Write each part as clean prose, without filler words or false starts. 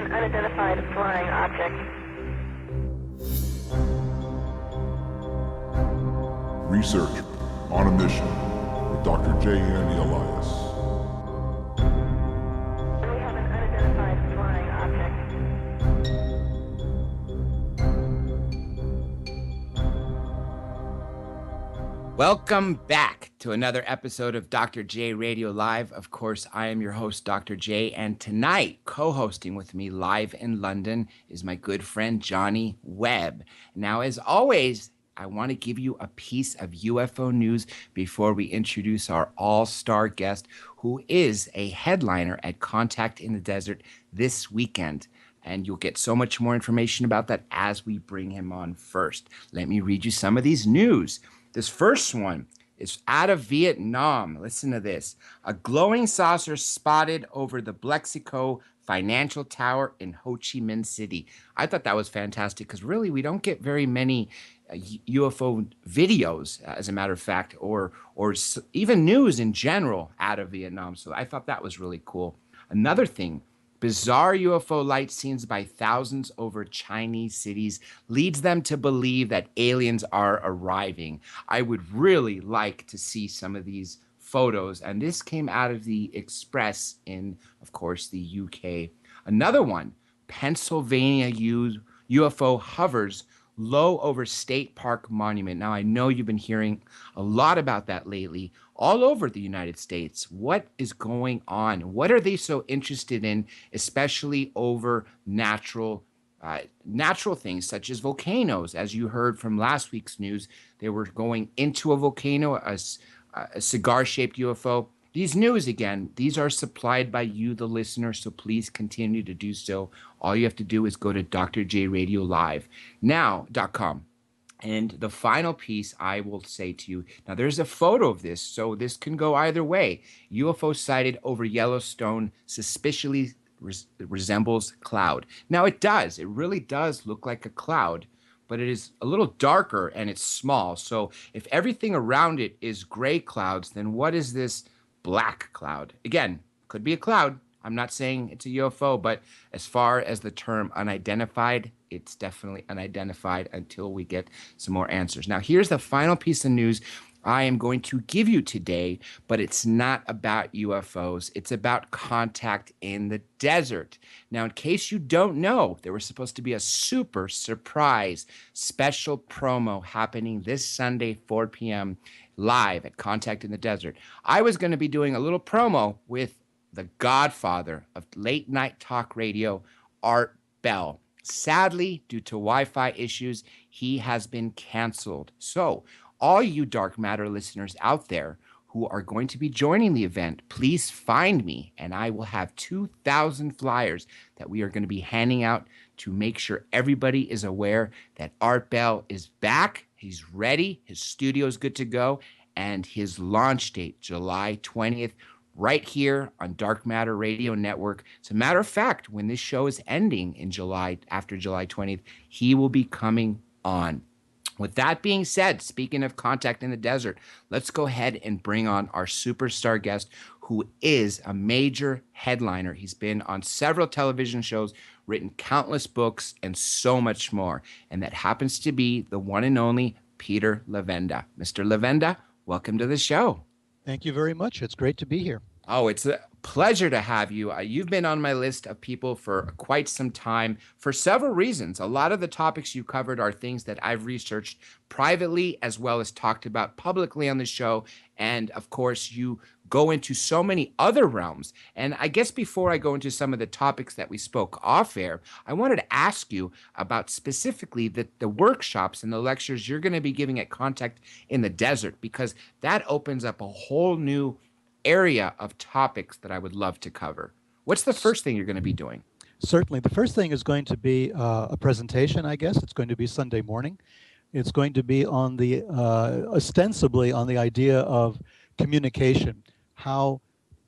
an unidentified flying object. Research on a mission with Dr. J.N. Elias. We have an unidentified flying object. Welcome back to another episode of Dr. J Radio Live. Of course, I am your host, Dr. J, and tonight, co-hosting with me live in London is my good friend, Johnny Webb. Now, as always, I want to give you a piece of UFO news before we introduce our all-star guest, who is a headliner at Contact in the Desert this weekend. And you'll get so much more information about that as we bring him on first. Let me read you some of these news. This first one is out of Vietnam. Listen to this. A glowing saucer spotted over the Blexico Financial Tower in Ho Chi Minh City. I thought that was fantastic because really we don't get very many UFO videos, as a matter of fact, or even news in general out of Vietnam. So I thought that was really cool. Another thing, bizarre UFO light scenes by thousands over Chinese cities leads them to believe that aliens are arriving. I would really like to see some of these photos, and this came out of the Express in, of course, the UK. Another one, Pennsylvania UFO hovers low over State Park Monument. Now, I know you've been hearing a lot about that lately, all over the United States. What is going on? What are they so interested in, especially over natural things such as volcanoes? As you heard from last week's news, they were going into a volcano, a cigar-shaped UFO. These news, again, these are supplied by you, the listener, so please continue to do so. All you have to do is go to drjradiolive.com. And the final piece I will say to you, now there's a photo of this, so this can go either way. UFO sighted over Yellowstone suspiciously resembles cloud. Now it does, it really does look like a cloud, but it is a little darker and it's small. So if everything around it is gray clouds, then what is this black cloud? Again, could be a cloud. I'm not saying it's a UFO, but as far as the term unidentified, it's definitely unidentified until we get some more answers. Now, here's the final piece of news I am going to give you today, but it's not about UFOs. It's about Contact in the Desert. Now, in case you don't know, there was supposed to be a super surprise special promo happening this Sunday, 4 p.m. live at Contact in the Desert. I was going to be doing a little promo with the godfather of late night talk radio, Art Bell. Sadly, due to Wi-Fi issues, he has been canceled. So, all you Dark Matter listeners out there who are going to be joining the event, please find me, and I will have 2,000 flyers that we are going to be handing out to make sure everybody is aware that Art Bell is back. He's ready. His studio is good to go, and his launch date, July 20th, right here on Dark Matter Radio Network. As a matter of fact, when this show is ending in July, after July 20th, he will be coming on. With that being said, speaking of Contact in the Desert, let's go ahead and bring on our superstar guest, who is a major headliner. He's been on several television shows, written countless books, and so much more. And that happens to be the one and only Peter Levenda. Mr. Levenda, welcome to the show. Thank you very much. It's great to be here. Oh, it's a pleasure to have you. You've been on my list of people for quite some time for several reasons. A lot of the topics you covered are things that I've researched privately as well as talked about publicly on the show. And of course, you go into so many other realms. And I guess before I go into some of the topics that we spoke off air, I wanted to ask you about specifically the workshops and the lectures you're going to be giving at Contact in the Desert, because that opens up a whole new area of topics that I would love to cover. What's the first thing you're going to be doing? Certainly. The first thing is going to be a presentation, I guess. It's going to be Sunday morning. It's going to be on the, ostensibly on the idea of communication. How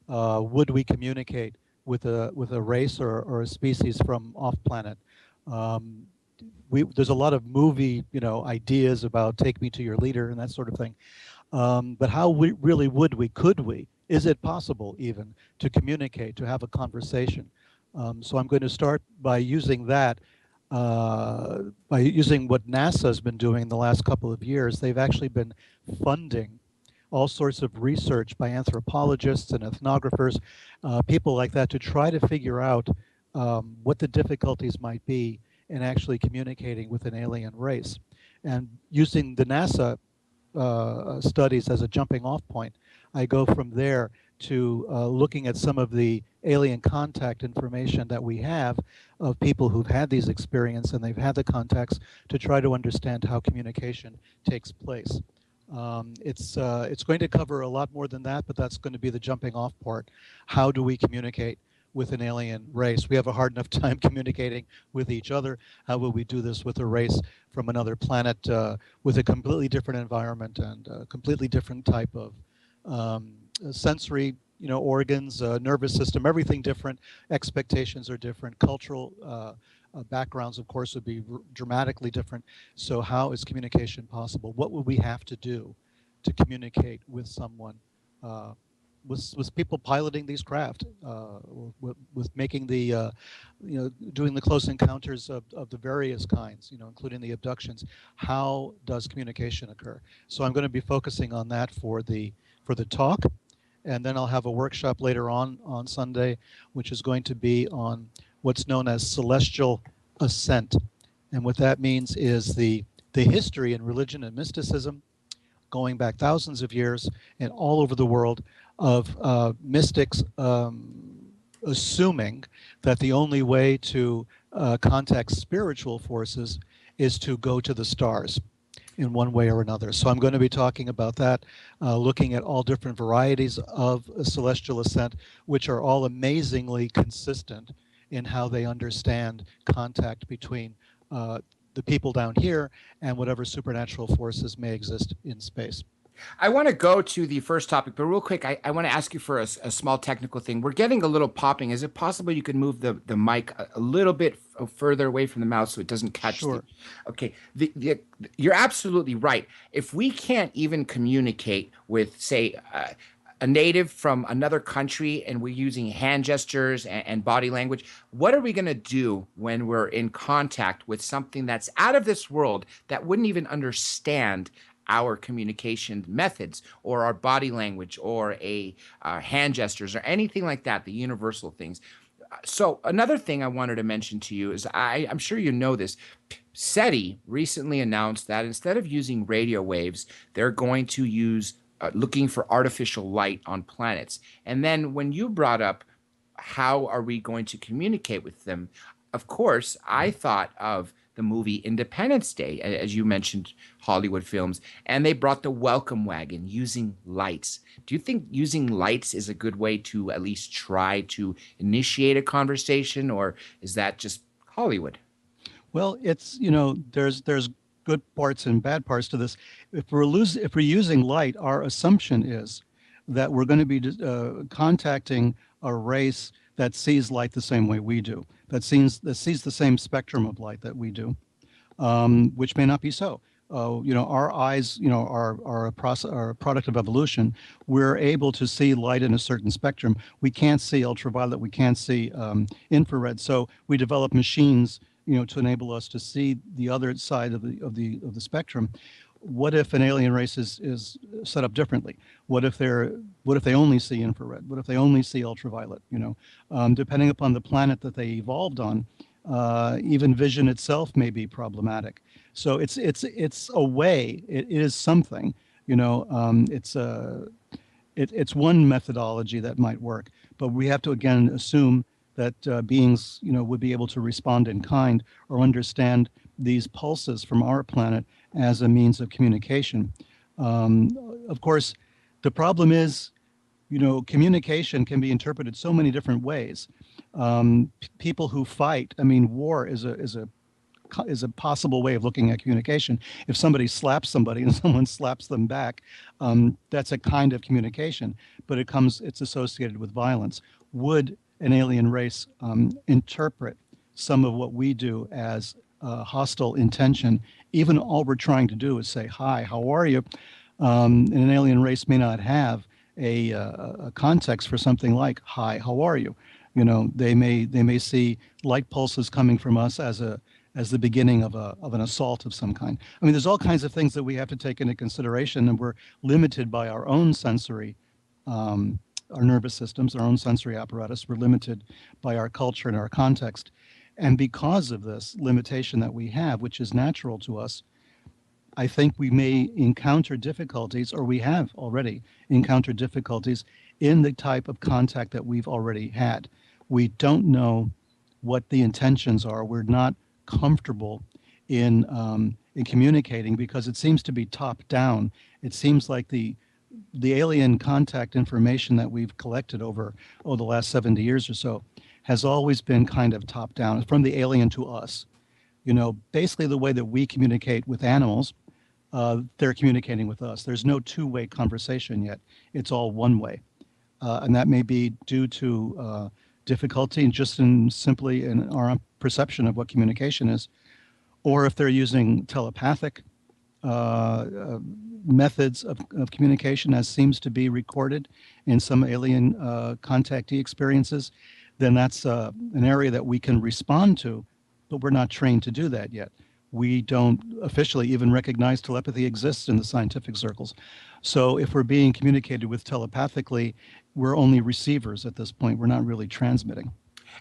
would we communicate with a race or a species from off planet? There's a lot of movie, ideas about take me to your leader and that sort of thing. But how could we? Is it possible even to communicate, to have a conversation So I'm going to start by using that, by using what NASA has been doing in the last couple of years. They've actually been funding all sorts of research by anthropologists and ethnographers, people like that, to try to figure out what the difficulties might be in actually communicating with an alien race. And using the NASA studies as a jumping off point, I go from there to looking at some of the alien contact information that we have of people who've had these experiences and they've had the contacts to try to understand how communication takes place. It's going to cover a lot more than that, but that's going to be the jumping off part. How do we communicate with an alien race? We have a hard enough time communicating with each other. How will we do this with a race from another planet with a completely different environment and a completely different type of sensory, organs, nervous system, everything different. Expectations are different. Cultural backgrounds, of course, would be dramatically different. So how is communication possible? What would we have to do to communicate with someone, with people piloting these craft, with making the, doing the close encounters of the various kinds, including the abductions? How does communication occur? So I'm going to be focusing on that for the talk. And then I'll have a workshop later on Sunday, which is going to be on what's known as celestial ascent. And what that means is the history in religion and mysticism, going back thousands of years and all over the world, of mystics assuming that the only way to contact spiritual forces is to go to the stars in one way or another. So I'm going to be talking about that, looking at all different varieties of celestial ascent, which are all amazingly consistent in how they understand contact between the people down here and whatever supernatural forces may exist in space. I want to go to the first topic, but real quick, I want to ask you for a small technical thing. We're getting a little popping. Is it possible you could move the mic a little bit further away from the mouth so it doesn't catch? Sure. Okay. You're absolutely right. If we can't even communicate with, say, a native from another country and we're using hand gestures and body language, what are we going to do when we're in contact with something that's out of this world that wouldn't even understand our communication methods or our body language or our hand gestures or anything like that, the universal things? So another thing I wanted to mention to you is I'm sure you know this. SETI recently announced that instead of using radio waves, they're going to use looking for artificial light on planets. And then when you brought up how are we going to communicate with them, of course, I thought of the movie Independence Day, as you mentioned, Hollywood films, and they brought the welcome wagon using lights. Do you think using lights is a good way to at least try to initiate a conversation, or is that just Hollywood? Well, it's, there's good parts and bad parts to this. If we're using light, our assumption is that we're going to be contacting a race that sees light the same way we do, that sees the same spectrum of light that we do, which may not be so. Our eyes, are a product of evolution. We're able to see light in a certain spectrum. We can't see ultraviolet. We can't see infrared. So we develop machines, to enable us to see the other side of the spectrum. What if an alien race is set up differently? What if they only see infrared? What if they only see ultraviolet? Depending upon the planet that they evolved on, even vision itself may be problematic. So it's a way. It is something. It's one methodology that might work, but we have to again assume that beings, would be able to respond in kind or understand these pulses from our planet as a means of communication. Of course, the problem is, communication can be interpreted so many different ways. People who fight, war is a possible way of looking at communication. If somebody slaps somebody and someone slaps them back, that's a kind of communication, but it's associated with violence. Would an alien race interpret some of what we do as hostile intention, even all we're trying to do is say, hi, how are you? And an alien race may not have a context for something like, hi, how are you? They may see light pulses coming from us as the beginning of an assault of some kind. I mean, there's all kinds of things that we have to take into consideration, and we're limited by our own sensory, our nervous systems, our own sensory apparatus. We're limited by our culture and our context. And because of this limitation that we have, which is natural to us, I think we may encounter difficulties, or we have already encountered difficulties in the type of contact that we've already had. We don't know what the intentions are. We're not comfortable in communicating because it seems to be top down. It seems like the alien contact information that we've collected over the last 70 years or so has always been kind of top down, from the alien to us. Basically the way that we communicate with animals, they're communicating with us. There's no two-way conversation yet. It's all one way. And that may be due to difficulty simply in our perception of what communication is, or if they're using telepathic methods of communication, as seems to be recorded in some alien contactee experiences, then that's an area that we can respond to, but we're not trained to do that yet. We don't officially even recognize telepathy exists in the scientific circles. So if we're being communicated with telepathically, we're only receivers at this point. We're not really transmitting.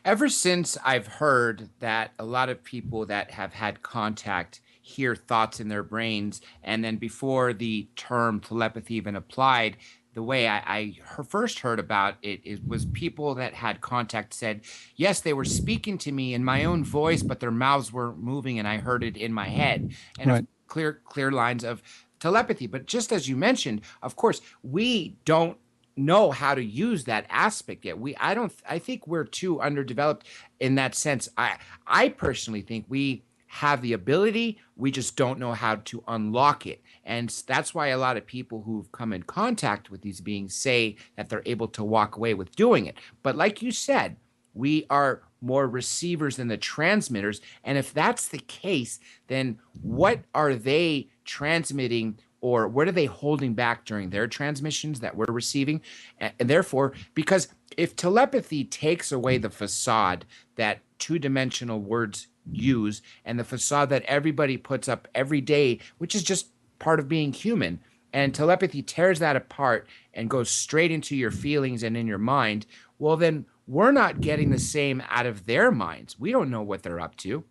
Ever since I've heard that a lot of people that have had contact hear thoughts in their brains, and then before the term telepathy even applied, the way I first heard about it was people that had contact said, yes, they were speaking to me in my own voice, but their mouths were moving and I heard it in my head. And Right. clear lines of telepathy. But just as you mentioned, of course, we don't know how to use that aspect yet. I think we're too underdeveloped in that sense. I personally think we have the ability, we just don't know how to unlock it. And that's why a lot of people who've come in contact with these beings say that they're able to walk away with doing it. But like you said, we are more receivers than the transmitters. And if that's the case, then what are they transmitting, or what are they holding back during their transmissions that we're receiving? And therefore, because if telepathy takes away the facade that two-dimensional words use and the facade that everybody puts up every day, which is just part of being human, and telepathy tears that apart and goes straight into your feelings and in your mind, well, then we're not getting the same out of their minds. We don't know what they're up to.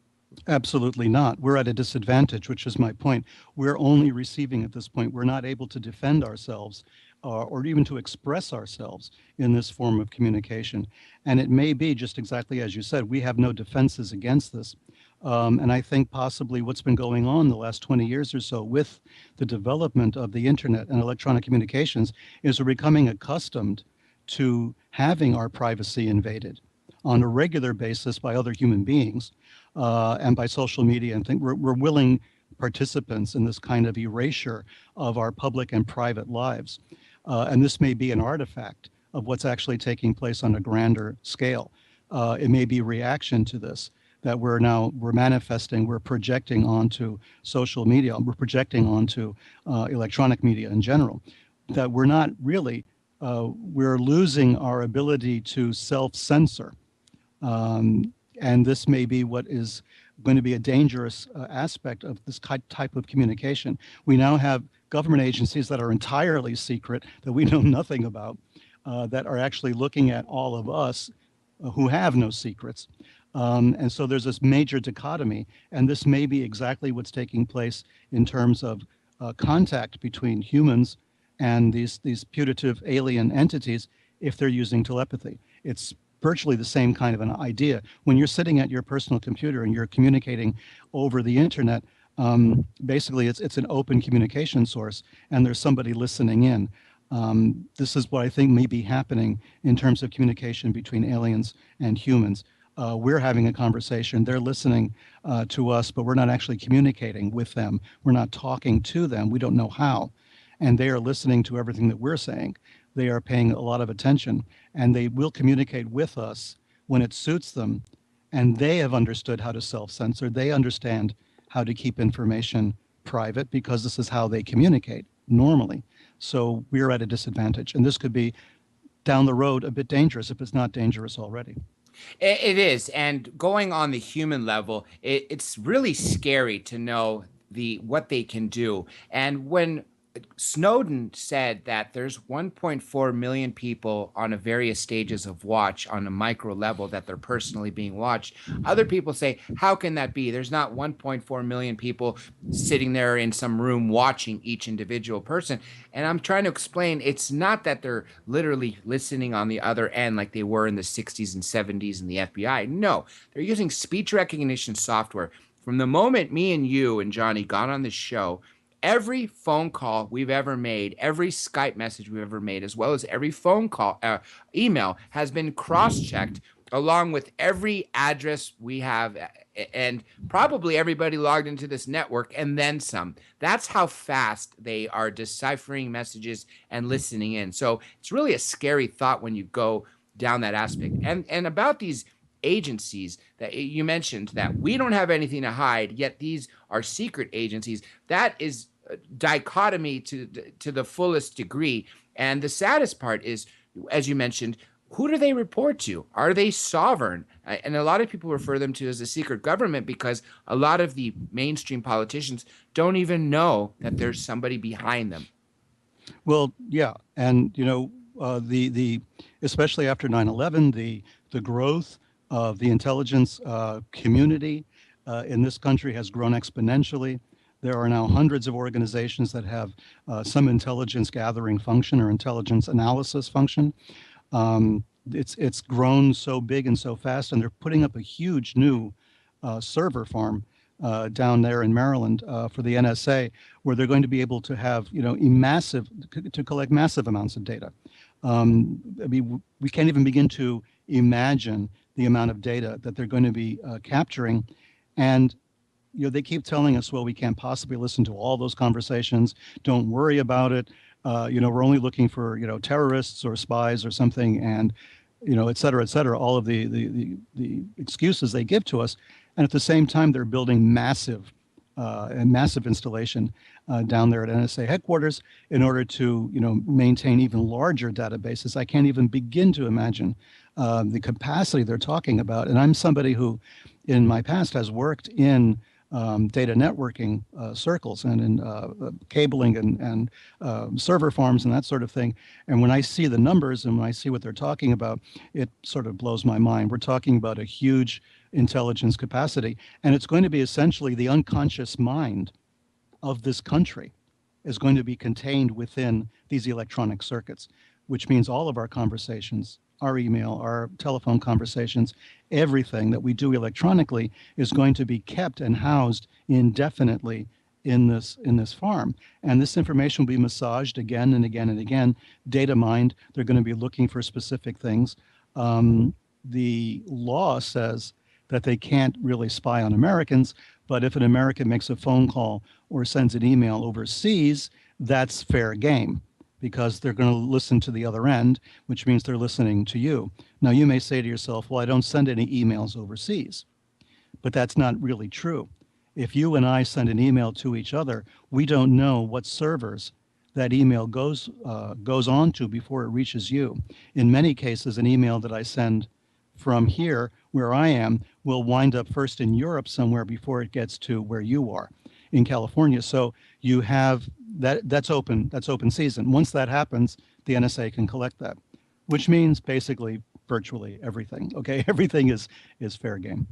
Absolutely not. We're at a disadvantage, which is my point. We're only receiving at this point. We're not able to defend ourselves or even to express ourselves in this form of communication. And it may be just exactly as you said, we have no defenses against this. And I think possibly what's been going on the last 20 years or so with the development of the internet and electronic communications is we're becoming accustomed to having our privacy invaded on a regular basis by other human beings and by social media. And think we're willing participants in this kind of erasure of our public and private lives. And this may be an artifact of what's actually taking place on a grander scale. It may be reaction to this that we're manifesting, we're projecting onto social media, we're projecting onto electronic media in general, that we're not really, we're losing our ability to self-censor. And this may be what is going to be a dangerous aspect of this type of communication. We now have government agencies that are entirely secret, that we know nothing about, that are actually looking at all of us who have no secrets. And so there's this major dichotomy, and this may be exactly what's taking place in terms of contact between humans and these putative alien entities if they're using telepathy. It's virtually the same kind of an idea. When you're sitting at your personal computer and you're communicating over the internet, basically it's an open communication source and there's somebody listening in. This is what I think may be happening in terms of communication between aliens and humans. We're having a conversation, they're listening to us, but we're not actually communicating with them. We're not talking to them, we don't know how. And they are listening to everything that we're saying. They are paying a lot of attention, and they will communicate with us when it suits them. And they have understood how to self-censor. They understand how to keep information private because this is how they communicate normally. So we're at a disadvantage. And this could be down the road a bit dangerous if it's not dangerous already. It is, and going on the human level, it's really scary to know what they can do. And when Snowden said that there's 1.4 million people on a various stages of watch on a micro level that they're personally being watched. Other people say, how can that be? There's not 1.4 million people sitting there in some room watching each individual person. And I'm trying to explain it's not that they're literally listening on the other end like they were in the 60s and 70s in the FBI. No, they're using speech recognition software. From the moment me and you and Johnny got on this show, every phone call we've ever made, every Skype message we've ever made, as well as every phone call, email has been cross-checked along with every address we have and probably everybody logged into this network and then some. That's how fast they are deciphering messages and listening in. So it's really a scary thought when you go down that aspect. And about these agencies that you mentioned, that we don't have anything to hide, yet these are secret agencies. That is dichotomy to the fullest degree. And the saddest part is, as you mentioned, who do they report to? Are they sovereign? And a lot of people refer them to as a secret government because a lot of the mainstream politicians don't even know that there's somebody behind them. Well, yeah, and the especially after 9/11, the growth of the intelligence community in this country has grown exponentially. There are now hundreds of organizations that have some intelligence gathering function or intelligence analysis function. It's grown so big and so fast, and they're putting up a huge new server farm down there in Maryland for the NSA, where they're going to be able to have to collect massive amounts of data. I mean, we can't even begin to imagine the amount of data that they're going to be capturing, and they keep telling us, well, we can't possibly listen to all those conversations. Don't worry about it. We're only looking for, terrorists or spies or something, and, et cetera, all of the excuses they give to us. And at the same time, they're building massive installation down there at NSA headquarters in order to, maintain even larger databases. I can't even begin to imagine the capacity they're talking about. And I'm somebody who, in my past, has worked in data networking circles and in cabling and server farms and that sort of thing. And when I see the numbers and when I see what they're talking about, it sort of blows my mind. We're talking about a huge intelligence capacity, and it's going to be essentially the unconscious mind of this country is going to be contained within these electronic circuits, which means all of our conversations, our email, our telephone conversations, everything that we do electronically is going to be kept and housed indefinitely in this farm. And this information will be massaged again and again and again, data mined. They're going to be looking for specific things. The law says that they can't really spy on Americans, but if an American makes a phone call or sends an email overseas, that's fair game, because they're going to listen to the other end, which means they're listening to you. Now, you may say to yourself, well, I don't send any emails overseas, but that's not really true. If you and I send an email to each other, we don't know what servers that email goes on to before it reaches you. In many cases, an email that I send from here, where I am, will wind up first in Europe somewhere before it gets to where you are in California. So you have that's open season. Once that happens, the NSA can collect that, which means basically virtually everything. Okay, everything is fair game.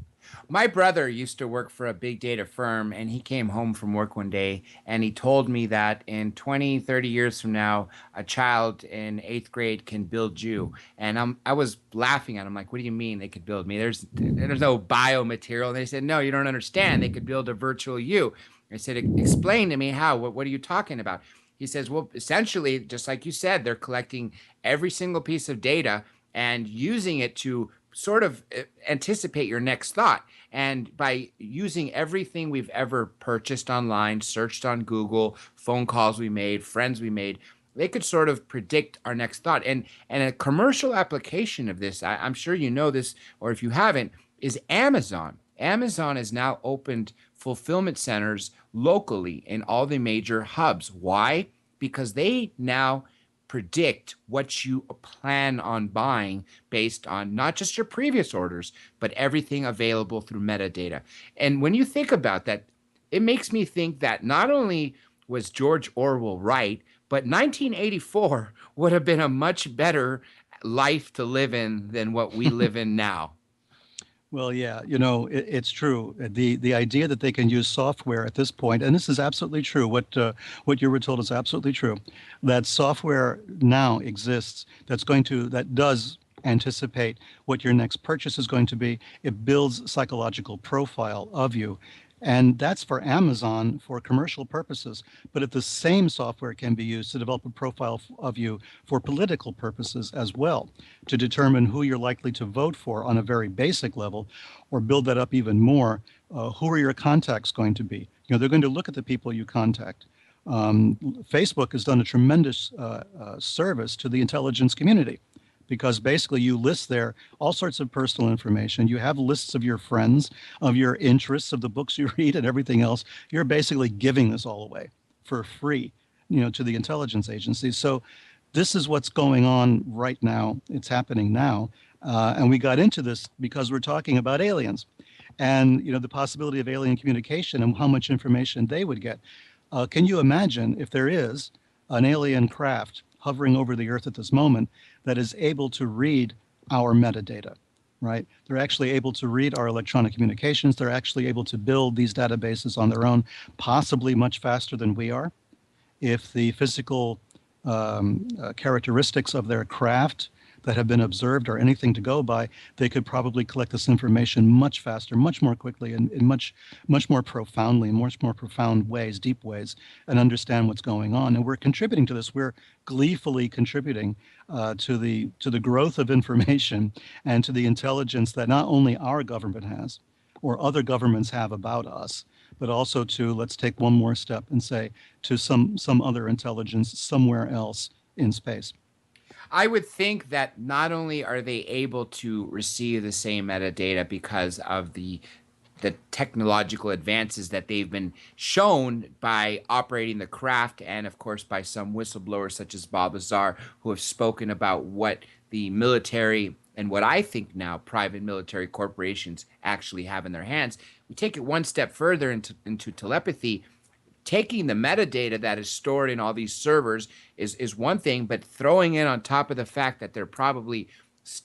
My brother used to work for a big data firm, and he came home from work one day and he told me that in 20, 30 years from now, a child in 8th grade can build you. And I was laughing at him like, what do you mean they could build me? There's no biomaterial. And they said, no, you don't understand. They could build a virtual you. I said, explain to me how. What are you talking about? He says, well, essentially, just like you said, they're collecting every single piece of data and using it to sort of anticipate your next thought. And by using everything we've ever purchased online, searched on Google, phone calls we made, friends we made, they could sort of predict our next thought. And a commercial application of this, I'm sure you know this, or if you haven't, is Amazon. Amazon has now opened fulfillment centers locally in all the major hubs. Why? Because they now predict what you plan on buying based on not just your previous orders, but everything available through metadata. And when you think about that, it makes me think that not only was George Orwell right, but 1984 would have been a much better life to live in than what we live in now. Well, yeah, it's true. The idea that they can use software at this point, and this is absolutely true. What you were told is absolutely true. That software now exists that does anticipate what your next purchase is going to be. It builds psychological profile of you. And that's for Amazon for commercial purposes. But if the same software can be used to develop a profile of you for political purposes as well, to determine who you're likely to vote for on a very basic level, or build that up even more, who are your contacts going to be? They're going to look at the people you contact. Facebook has done a tremendous service to the intelligence community, because basically you list there all sorts of personal information. You have lists of your friends, of your interests, of the books you read and everything else. You're basically giving this all away for free, to the intelligence agencies. So this is what's going on right now. It's happening now. And we got into this because we're talking about aliens and, the possibility of alien communication and how much information they would get. Can you imagine if there is an alien craft hovering over the Earth at this moment that is able to read our metadata, right? They're actually able to read our electronic communications. They're actually able to build these databases on their own, possibly much faster than we are. If the physical characteristics of their craft that have been observed are anything to go by, they could probably collect this information much faster, much more quickly, and in much more profoundly, in much more profound ways, deep ways, and understand what's going on. And we're contributing to this. We're gleefully contributing to the growth of information and to the intelligence that not only our government has or other governments have about us, but also to, let's take one more step and say, to some other intelligence somewhere else in space. I would think that not only are they able to receive the same metadata because of the technological advances that they've been shown by operating the craft, and of course by some whistleblowers such as Bob Lazar, who have spoken about what the military and what I think now private military corporations actually have in their hands. We take it one step further into telepathy. Taking the metadata that is stored in all these servers is one thing, but throwing in on top of the fact that they're probably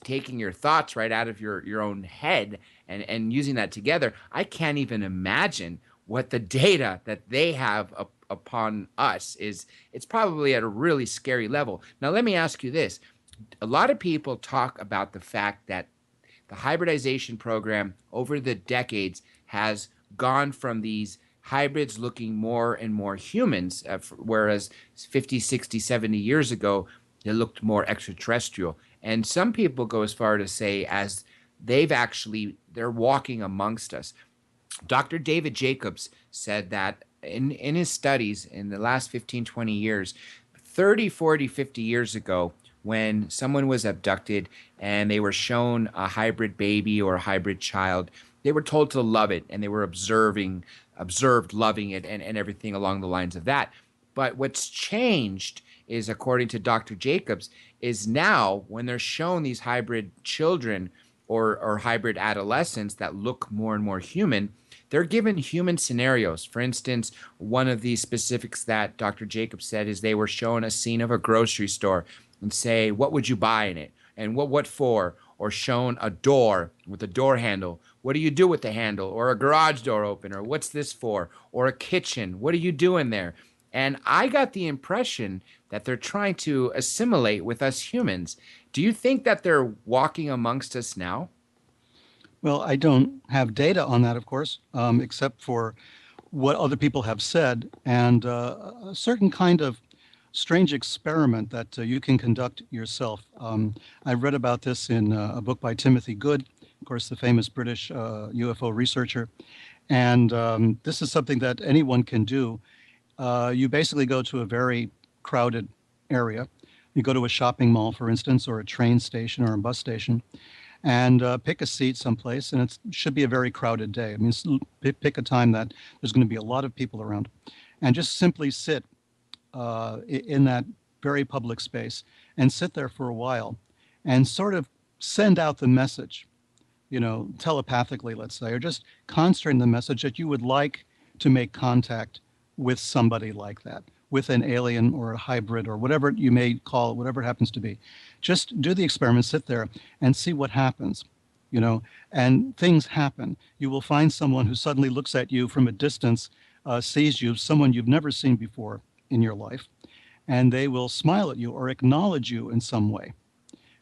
taking your thoughts right out of your own head and using that together, I can't even imagine what the data that they have upon us is. It's probably at a really scary level. Now, let me ask you this. A lot of people talk about the fact that the hybridization program over the decades has gone from these hybrids looking more and more humans, whereas 50, 60, 70 years ago, they looked more extraterrestrial. And some people go as far to say as they're walking amongst us. Dr. David Jacobs said that in his studies in the last 15, 20 years, 30, 40, 50 years ago, when someone was abducted and they were shown a hybrid baby or a hybrid child, they were told to love it, and they were observed loving it and everything along the lines of that. But what's changed is, according to Dr. Jacobs, is now when they're shown these hybrid children or hybrid adolescents that look more and more human, they're given human scenarios. For instance, one of the specifics that Dr. Jacobs said is they were shown a scene of a grocery store and say, what would you buy in it? And what for? Or shown a door with a door handle. What do you do with the handle? Or a garage door opener. What's this for? Or a kitchen. What are you doing there? And I got the impression that they're trying to assimilate with us humans. Do you think that they're walking amongst us now? Well, I don't have data on that, of course, except for what other people have said, and a certain kind of strange experiment that you can conduct yourself. I read about this in a book by Timothy Good, of course, the famous British UFO researcher. And this is something that anyone can do. You basically go to a very crowded area. You go to a shopping mall, for instance, or a train station or a bus station, and pick a seat someplace. And it should be a very crowded day. I mean, pick a time that there's going to be a lot of people around, and just simply sit in that very public space, and sit there for a while and sort of send out the message, telepathically, let's say, or just concentrate on the message that you would like to make contact with somebody like that, with an alien or a hybrid or whatever you may call it, whatever it happens to be. Just do the experiment, sit there and see what happens, and things happen. You will find someone who suddenly looks at you from a distance, sees you, someone you've never seen before in your life, and they will smile at you or acknowledge you in some way.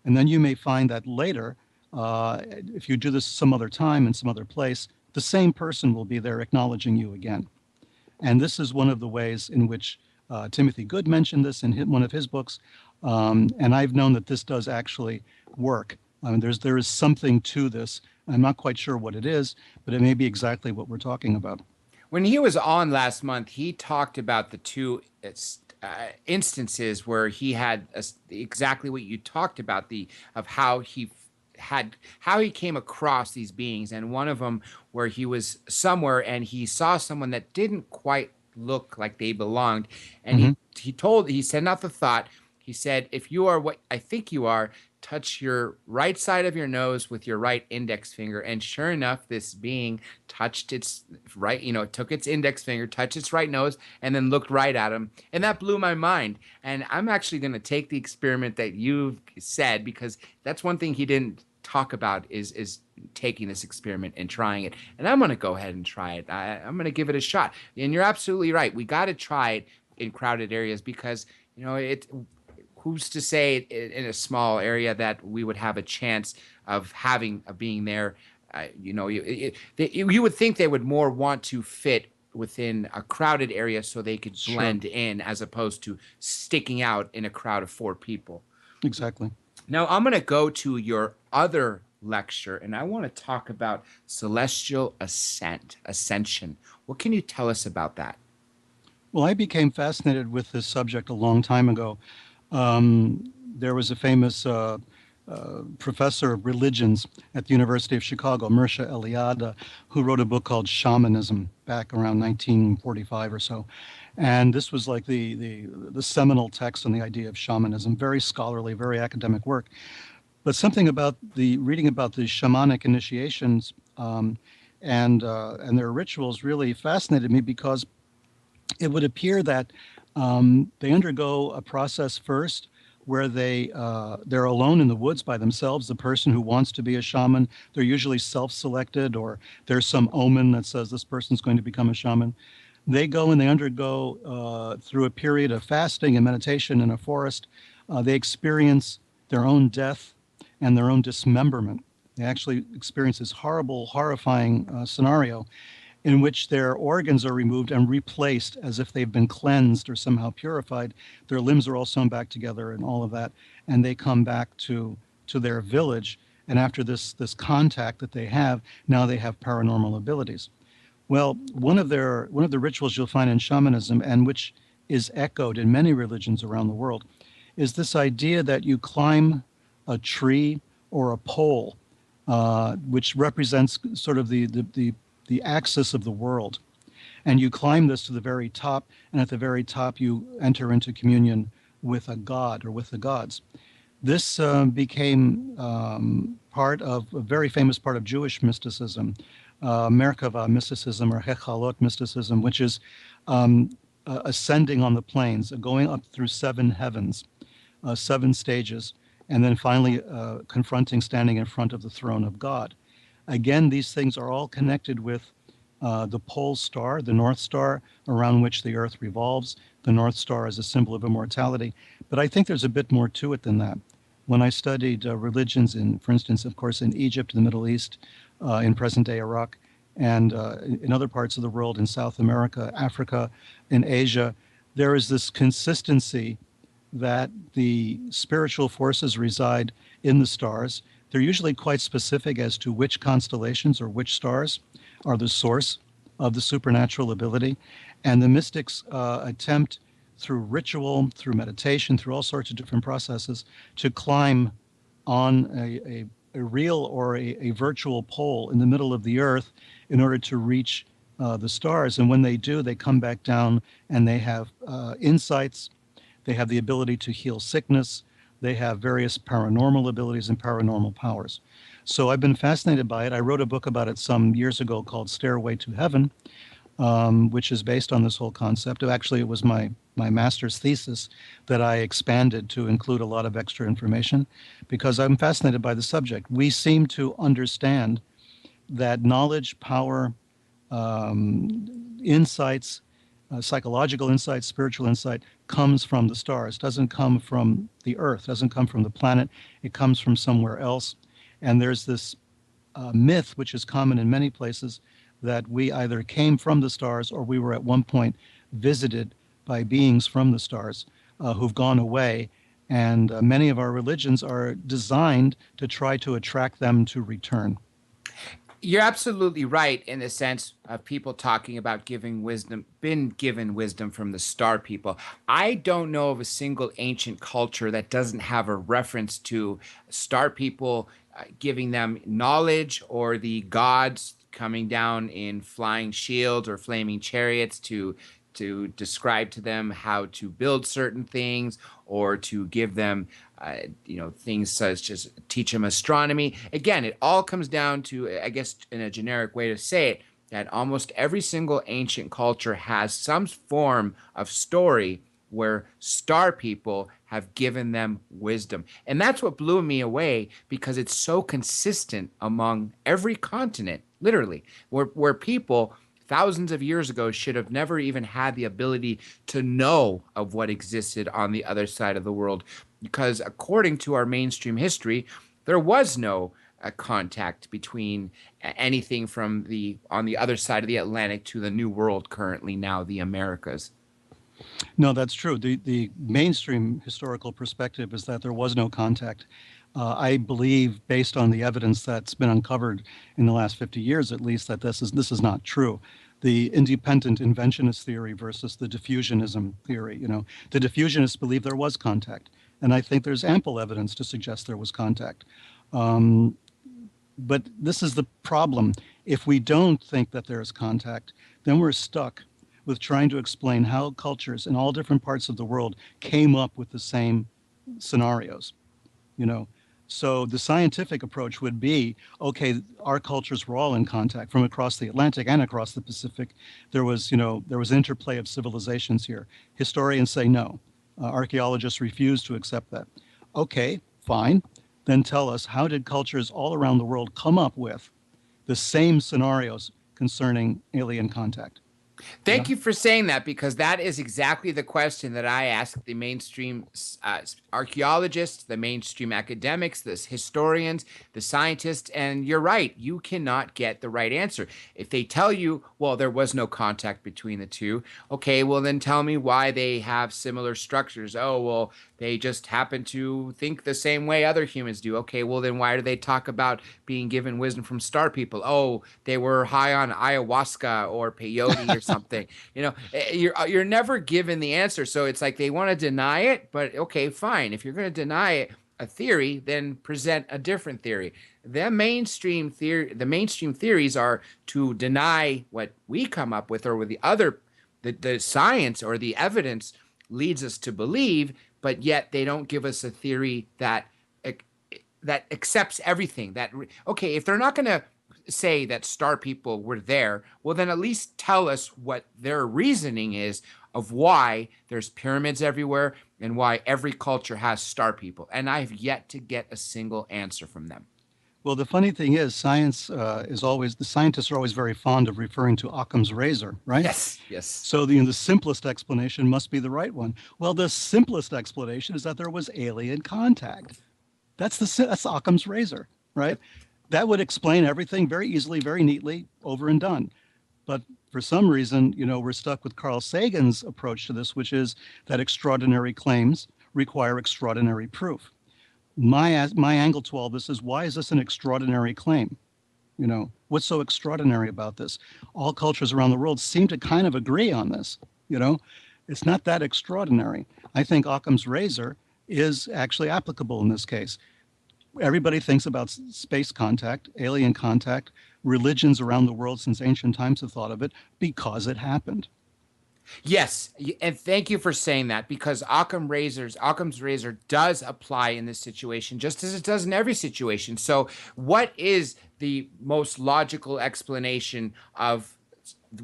And then you may find that later, if you do this some other time in some other place, the same person will be there acknowledging you again. And this is one of the ways in which Timothy Good mentioned this in one of his books. And I've known that this does actually work. I mean, there is something to this. I'm not quite sure what it is, but it may be exactly what we're talking about. When he was on last month, he talked about the two instances where he had exactly what you talked about, of how he came across these beings, and one of them where he was somewhere and he saw someone that didn't quite look like they belonged, and he sent out the thought. He said, "If you are what I think you are, touch your right side of your nose with your right index finger." And sure enough, this being touched its right, took its index finger, touched its right nose, and then looked right at him. And that blew my mind. And I'm actually going to take the experiment that you've said, because that's one thing he didn't talk about is taking this experiment and trying it. And I'm going to go ahead and try it. I'm going to give it a shot. And you're absolutely right. We got to try it in crowded areas, because, who's to say in a small area that we would have a chance of being there? You would think they would more want to fit within a crowded area so they could blend in, as opposed to sticking out in a crowd of 4 people. Exactly. Now I'm going to go to your other lecture, and I want to talk about celestial ascension. What can you tell us about that? Well, I became fascinated with this subject a long time ago. There was a famous professor of religions at the University of Chicago, Mircea Eliade, who wrote a book called Shamanism back around 1945 or so. And this was like the seminal text on the idea of shamanism, very scholarly, very academic work. But something about reading about the shamanic initiations and their rituals really fascinated me, because it would appear that they undergo a process first where they're alone in the woods by themselves. The person who wants to be a shaman, they're usually self-selected, or there's some omen that says this person's going to become a shaman. They go and they undergo through a period of fasting and meditation in a forest. They experience their own death and their own dismemberment. They actually experience this horrible, horrifying scenario in which their organs are removed and replaced as if they've been cleansed or somehow purified. Their limbs are all sewn back together and all of that, and they come back to their village. And after this contact that they have, now they have paranormal abilities. Well, one of the rituals you'll find in shamanism, and which is echoed in many religions around the world, is this idea that you climb a tree or a pole, which represents sort of the axis of the world. And you climb this to the very top, and at the very top you enter into communion with a god or with the gods. This became part of a very famous part of Jewish mysticism, Merkava mysticism or Hechalot mysticism, which is ascending on the plains, going up through 7 heavens, 7 stages, and then finally standing in front of the throne of God. Again, these things are all connected with the pole star, the North Star, around which the Earth revolves. The North Star is a symbol of immortality. But I think there's a bit more to it than that. When I studied religions for instance, of course, in Egypt, the Middle East, in present-day Iraq, and in other parts of the world, in South America, Africa, in Asia, there is this consistency that the spiritual forces reside in the stars. They're usually quite specific as to which constellations or which stars are the source of the supernatural ability. And the mystics attempt through ritual, through meditation, through all sorts of different processes to climb on a real or a virtual pole in the middle of the Earth in order to reach the stars. And when they do, they come back down and they have insights. They have the ability to heal sickness. They have various paranormal abilities and paranormal powers. So I've been fascinated by it. I wrote a book about it some years ago called Stairway to Heaven, which is based on this whole concept. Actually, it was my master's thesis that I expanded to include a lot of extra information because I'm fascinated by the subject. We seem to understand that knowledge, power, insights, psychological insight, spiritual insight comes from the stars, doesn't come from the earth, doesn't come from the planet. It comes from somewhere else. And there's this myth, which is common in many places, that we either came from the stars or we were at one point visited by beings from the stars who've gone away. And many of our religions are designed to try to attract them to return. You're absolutely right in the sense of people talking about been given wisdom from the star people. I don't know of a single ancient culture that doesn't have a reference to star people giving them knowledge, or the gods coming down in flying shields or flaming chariots to describe to them how to build certain things, or to give them things such as teach them astronomy. Again, it all comes down to, I guess, in a generic way to say it, that almost every single ancient culture has some form of story where star people have given them wisdom. And that's what blew me away, because it's so consistent among every continent, literally, where people thousands of years ago should have never even had the ability to know of what existed on the other side of the world, because according to our mainstream history, there was no contact between anything from on the other side of the Atlantic to the New World, currently now the Americas. No, that's true. The mainstream historical perspective is that there was no contact. I believe, based on the evidence that's been uncovered in the last 50 years at least, that this is not true. The independent inventionist theory versus the diffusionism theory. The diffusionists believe there was contact, and I think there's ample evidence to suggest there was contact. But this is the problem. If we don't think that there is contact, then we're stuck with trying to explain how cultures in all different parts of the world came up with the same scenarios. So the scientific approach would be, okay, our cultures were all in contact from across the Atlantic and across the Pacific. There was interplay of civilizations here. Historians say no. Archaeologists refuse to accept that. Okay, fine. Then tell us, how did cultures all around the world come up with the same scenarios concerning alien contact? Thank you for saying that, because that is exactly the question that I ask the mainstream archaeologists, the mainstream academics, the historians, the scientists, and you're right, you cannot get the right answer. If they tell you, well, there was no contact between the two, okay, well then tell me why they have similar structures. Oh, well, they just happen to think the same way other humans do. Okay, well then why do they talk about being given wisdom from star people? Oh, they were high on ayahuasca or peyote or something. You're never given the answer. So it's like they want to deny it, but okay, fine. If you're going to deny a theory, then present a different theory. The mainstream theories are to deny what we come up with, or with the science or the evidence leads us to believe, but yet they don't give us a theory that accepts everything. Okay, if they're not going to say that star people were there, well then at least tell us what their reasoning is of why there's pyramids everywhere and why every culture has star people. And I've yet to get a single answer from them. Well, the funny thing is, the scientists are always very fond of referring to Occam's razor, right? Yes. So the simplest explanation must be the right one. Well, the simplest explanation is that there was alien contact. That's Occam's razor, right? That would explain everything very easily, very neatly, over and done. But for some reason, we're stuck with Carl Sagan's approach to this, which is that extraordinary claims require extraordinary proof. My angle to all this is, why is this an extraordinary claim? What's so extraordinary about this? All cultures around the world seem to kind of agree on this. It's not that extraordinary. I think Occam's razor is actually applicable in this case. Everybody thinks about space contact, alien contact. Religions around the world since ancient times have thought of it because it happened. Yes, and thank you for saying that, because Occam's razor does apply in this situation, just as it does in every situation. So, what is the most logical explanation of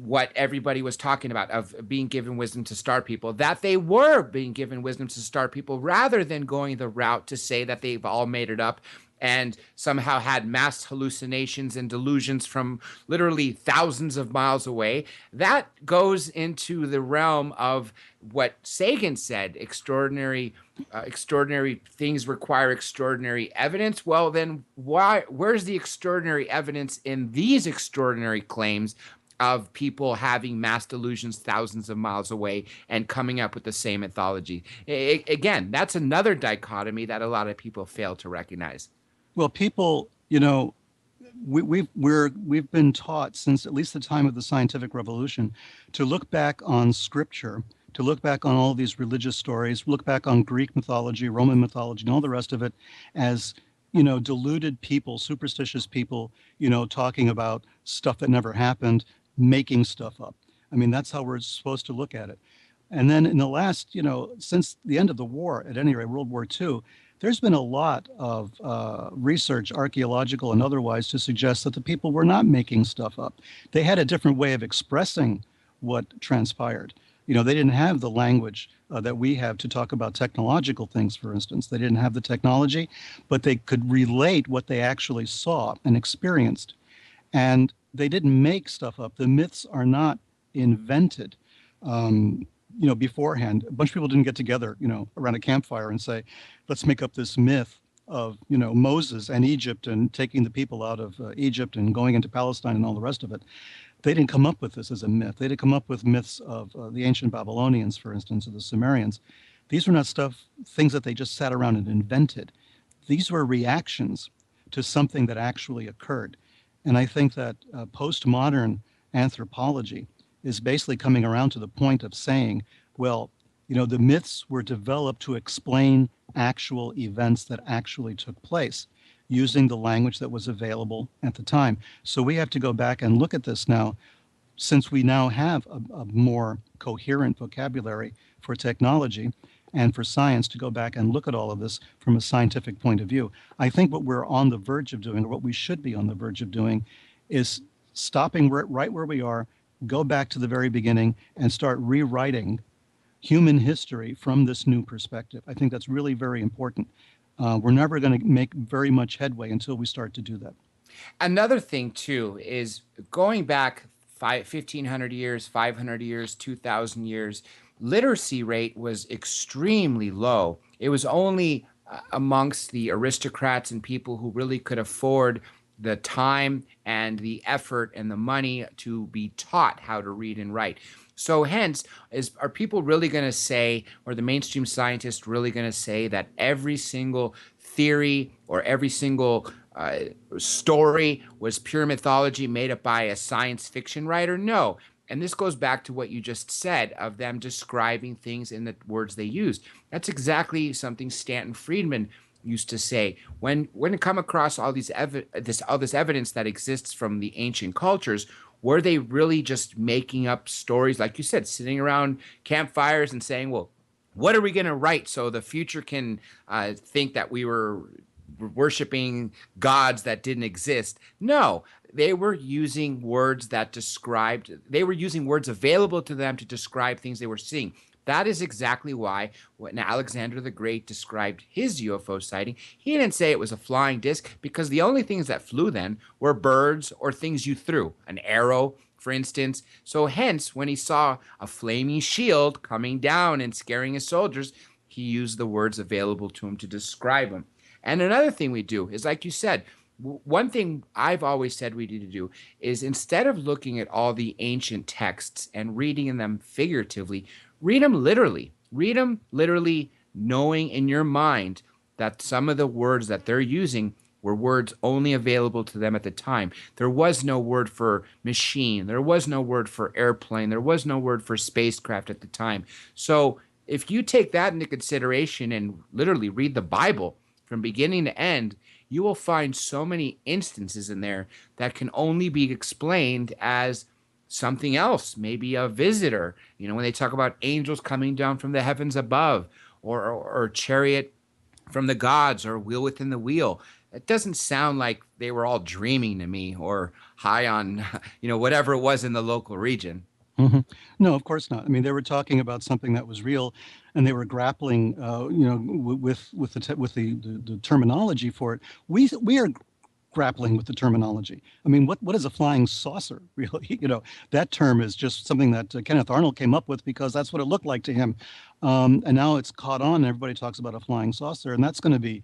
what everybody was talking about, of being given wisdom to start people? That they were being given wisdom to start people, rather than going the route to say that they've all made it up and somehow had mass hallucinations and delusions from literally thousands of miles away. That goes into the realm of what Sagan said: extraordinary things require extraordinary evidence. Well, then where's the extraordinary evidence in these extraordinary claims of people having mass delusions thousands of miles away and coming up with the same mythology? Again, that's another dichotomy that a lot of people fail to recognize. Well, people, we've been taught since at least the time of the scientific revolution to look back on scripture, to look back on all these religious stories, look back on Greek mythology, Roman mythology, and all the rest of it as, deluded people, superstitious people, talking about stuff that never happened, making stuff up. I mean, that's how we're supposed to look at it. And then in the last, since the end of the war, at any rate, World War II, there's been a lot of research, archaeological and otherwise, to suggest that the people were not making stuff up. They had a different way of expressing what transpired. They didn't have the language that we have to talk about technological things, for instance. They didn't have the technology, but they could relate what they actually saw and experienced. And they didn't make stuff up. The myths are not invented. Beforehand. A bunch of people didn't get together, around a campfire and say, let's make up this myth of, Moses and Egypt and taking the people out of Egypt and going into Palestine and all the rest of it. They didn't come up with this as a myth. They didn't come up with myths of the ancient Babylonians, for instance, or the Sumerians. These were not things that they just sat around and invented. These were reactions to something that actually occurred. And I think that postmodern anthropology is basically coming around to the point of saying, well, the myths were developed to explain actual events that actually took place using the language that was available at the time. So we have to go back and look at this now, since we now have a more coherent vocabulary for technology and for science, to go back and look at all of this from a scientific point of view. I think what we're on the verge of doing, or what we should be on the verge of doing, is stopping right where we are, go back to the very beginning and start rewriting human history from this new perspective. I think that's really very important. We're never going to make very much headway until we start to do that. Another thing, too, is going back 1,500 years, 500 years, 2,000 years, literacy rate was extremely low. It was only amongst the aristocrats and people who really could afford the time and the effort and the money to be taught how to read and write. So hence, are people really going to say, or the mainstream scientists really going to say, that every single theory or every single story was pure mythology made up by a science fiction writer? No. And this goes back to what you just said of them describing things in the words they used. That's exactly something Stanton Friedman used to say. When it come across all this evidence that exists from the ancient cultures, were they really just making up stories, like you said, sitting around campfires and saying, well, what are we going to write so the future can think that we were worshiping gods that didn't exist? No, they were using words they were using words available to them to describe things they were seeing. That is exactly why when Alexander the Great described his UFO sighting, he didn't say it was a flying disc, because the only things that flew then were birds or things you threw, an arrow, for instance. So hence, when he saw a flaming shield coming down and scaring his soldiers, he used the words available to him to describe them. And another thing we do is, like you said, one thing I've always said we need to do is, instead of looking at all the ancient texts and reading them figuratively, read them literally. Read them literally, knowing in your mind that some of the words that they're using were words only available to them at the time. There was no word for machine. There was no word for airplane. There was no word for spacecraft at the time. So if you take that into consideration and literally read the Bible from beginning to end, you will find so many instances in there that can only be explained as something else, maybe a visitor. When they talk about angels coming down from the heavens above, or chariot from the gods, or wheel within the wheel. It doesn't sound like they were all dreaming to me, or high on, whatever it was in the local region. Hmm. No, of course not. I mean, they were talking about something that was real, and they were grappling, with the terminology for it. We are grappling with the terminology. I mean, what is a flying saucer, really? That term is just something that Kenneth Arnold came up with because that's what it looked like to him. And now it's caught on, and everybody talks about a flying saucer, and that's going to be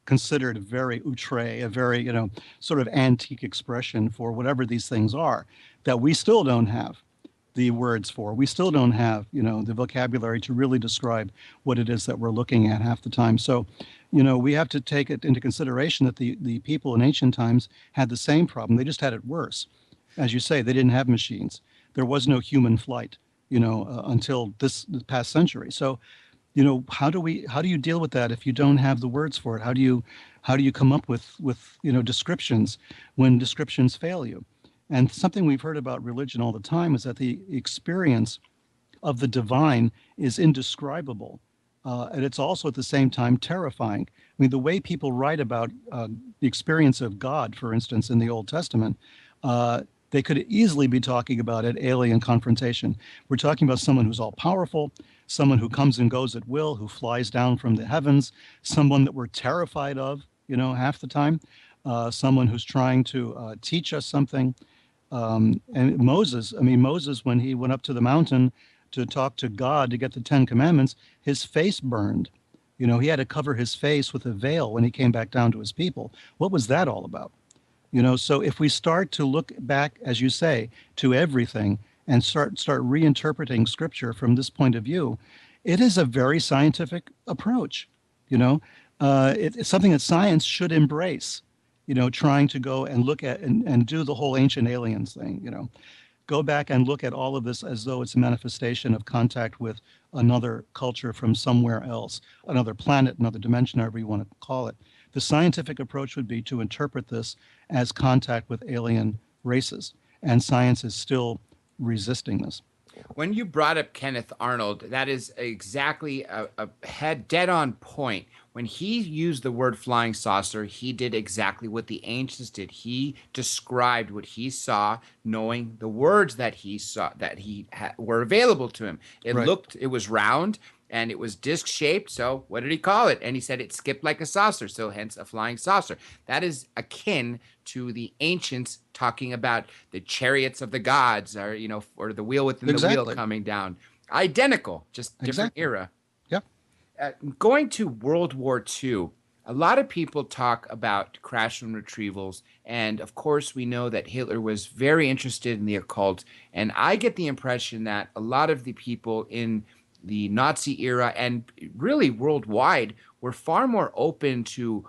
considered very outre, a very, sort of antique expression for whatever these things are that we still don't have the words for. We still don't have, the vocabulary to really describe what it is that we're looking at half the time. So, we have to take it into consideration that the people in ancient times had the same problem. They just had it worse. As you say, they didn't have machines. There was no human flight, until this past century. So, how do you deal with that if you don't have the words for it? How do you come up with descriptions when descriptions fail you? And something we've heard about religion all the time is that the experience of the divine is indescribable. And it's also at the same time terrifying. I mean, the way people write about the experience of God, for instance, in the Old Testament, they could easily be talking about an alien confrontation. We're talking about someone who's all powerful, someone who comes and goes at will, who flies down from the heavens, someone that we're terrified of, half the time, someone who's trying to teach us something. And Moses, when he went up to the mountain to talk to God to get the Ten Commandments, his face burned. He had to cover his face with a veil when he came back down to his people. What was that all about? So if we start to look back, as you say, to everything and start reinterpreting scripture from this point of view, it is a very scientific approach. It's something that science should embrace. Trying to go and look at and do the whole ancient aliens thing, go back and look at all of this as though it's a manifestation of contact with another culture from somewhere else, another planet, another dimension, however you want to call it. The scientific approach would be to interpret this as contact with alien races, and science is still resisting this. When you brought up Kenneth Arnold, that is exactly a head dead on point. When he used the word flying saucer, he did exactly what the ancients did. He described what he saw, knowing the words that he saw, that were available to him. It was round and it was disc shaped. So what did he call it? And he said it skipped like a saucer. So hence a flying saucer. That is akin to the ancients talking about the chariots of the gods, or or the wheel within the wheel coming down. Identical, just different era. Yeah. Going to World War II, a lot of people talk about crash and retrievals. And of course, we know that Hitler was very interested in the occult. And I get the impression that a lot of the people in the Nazi era and really worldwide were far more open to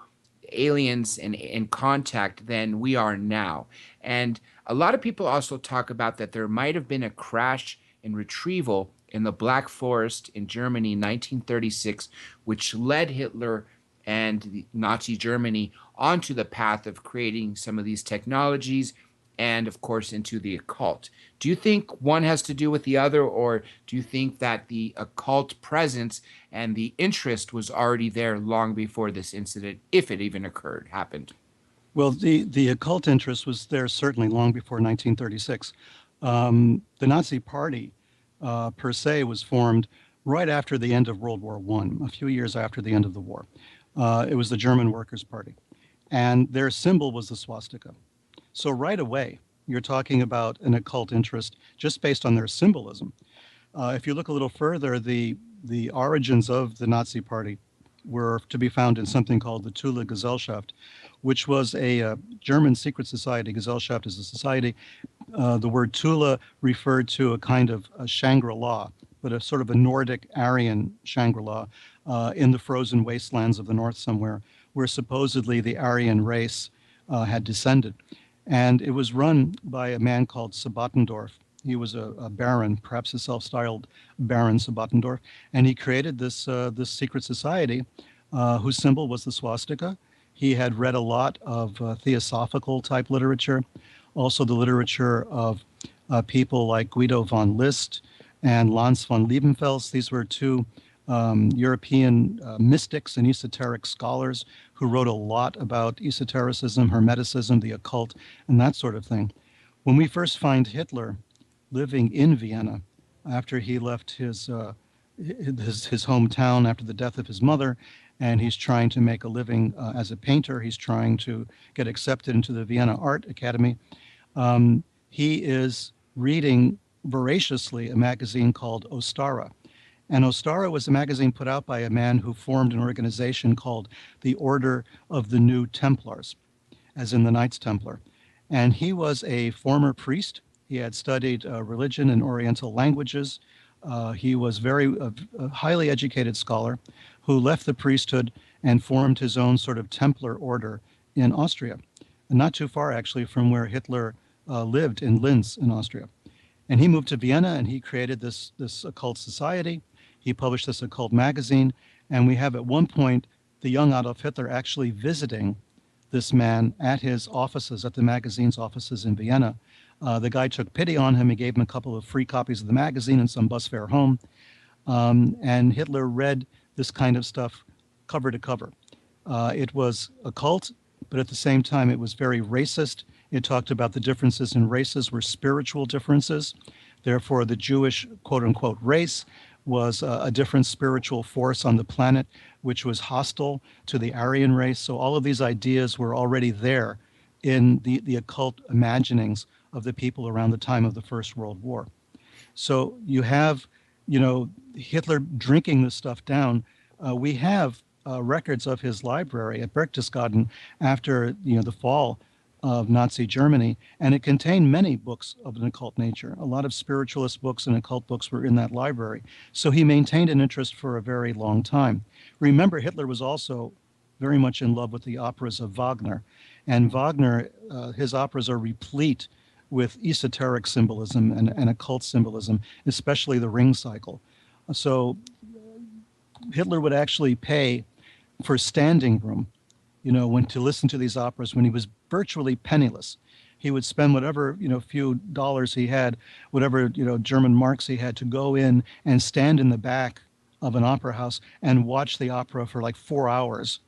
aliens and contact than we are now. And a lot of people also talk about that there might have been a crash and retrieval in the Black Forest in Germany in 1936, which led Hitler and the Nazi Germany onto the path of creating some of these technologies and, of course, into the occult. Do you think one has to do with the other, or do you think that the occult presence and the interest was already there long before this incident, if it even happened? Well, the occult interest was there certainly long before 1936. The Nazi Party, per se, was formed right after the end of World War I, a few years after the end of the war. It was the German Workers' Party, and their symbol was the swastika. So right away, you're talking about an occult interest just based on their symbolism. If you look a little further, the origins of the Nazi Party were to be found in something called the Thule Gesellschaft, which was a German secret society. Gesellschaft is a society. The word Thule referred to a kind of a Shangri-La, but a sort of a Nordic Aryan Shangri-La in the frozen wastelands of the north somewhere, where supposedly the Aryan race had descended. And it was run by a man called Sabatendorf. He was a baron, perhaps a self-styled Baron Sabatendorf, and he created this secret society whose symbol was the swastika. He had read a lot of theosophical type literature, also the literature of people like Guido von List and Lanz von Liebenfels. These were two European mystics and esoteric scholars who wrote a lot about esotericism, hermeticism, the occult, and that sort of thing. When we first find Hitler living in Vienna after he left his hometown after the death of his mother, and he's trying to make a living as a painter. He's trying to get accepted into the Vienna Art Academy. He is reading voraciously a magazine called Ostara. And Ostara was a magazine put out by a man who formed an organization called the Order of the New Templars, as in the Knights Templar. And he was a former priest. He had studied religion and Oriental languages. He was a highly educated scholar who left the priesthood and formed his own sort of Templar order in Austria, and not too far actually from where Hitler lived in Linz in Austria. And he moved to Vienna and he created this occult society. He published this occult magazine, and we have at one point the young Adolf Hitler actually visiting this man at his offices, at the magazine's offices in Vienna. The guy took pity on him. He gave him a couple of free copies of the magazine and some bus fare home. And Hitler read this kind of stuff cover to cover. It was occult, but at the same time, it was very racist. It talked about the differences in races were spiritual differences. Therefore, the Jewish quote unquote race was a different spiritual force on the planet, which was hostile to the Aryan race. So all of these ideas were already there in the occult imaginings of the people around the time of the First World War. So you have, Hitler drinking this stuff down. We have records of his library at Berchtesgaden after, the fall of Nazi Germany, and it contained many books of an occult nature. A lot of spiritualist books and occult books were in that library. So he maintained an interest for a very long time. Remember, Hitler was also very much in love with the operas of Wagner. And Wagner, his operas are replete with esoteric symbolism and occult symbolism, especially the ring cycle. So Hitler would actually pay for standing room, when to listen to these operas when he was virtually penniless. He would spend whatever, few dollars he had, whatever, German marks he had to go in and stand in the back of an opera house and watch the opera for like 4 hours,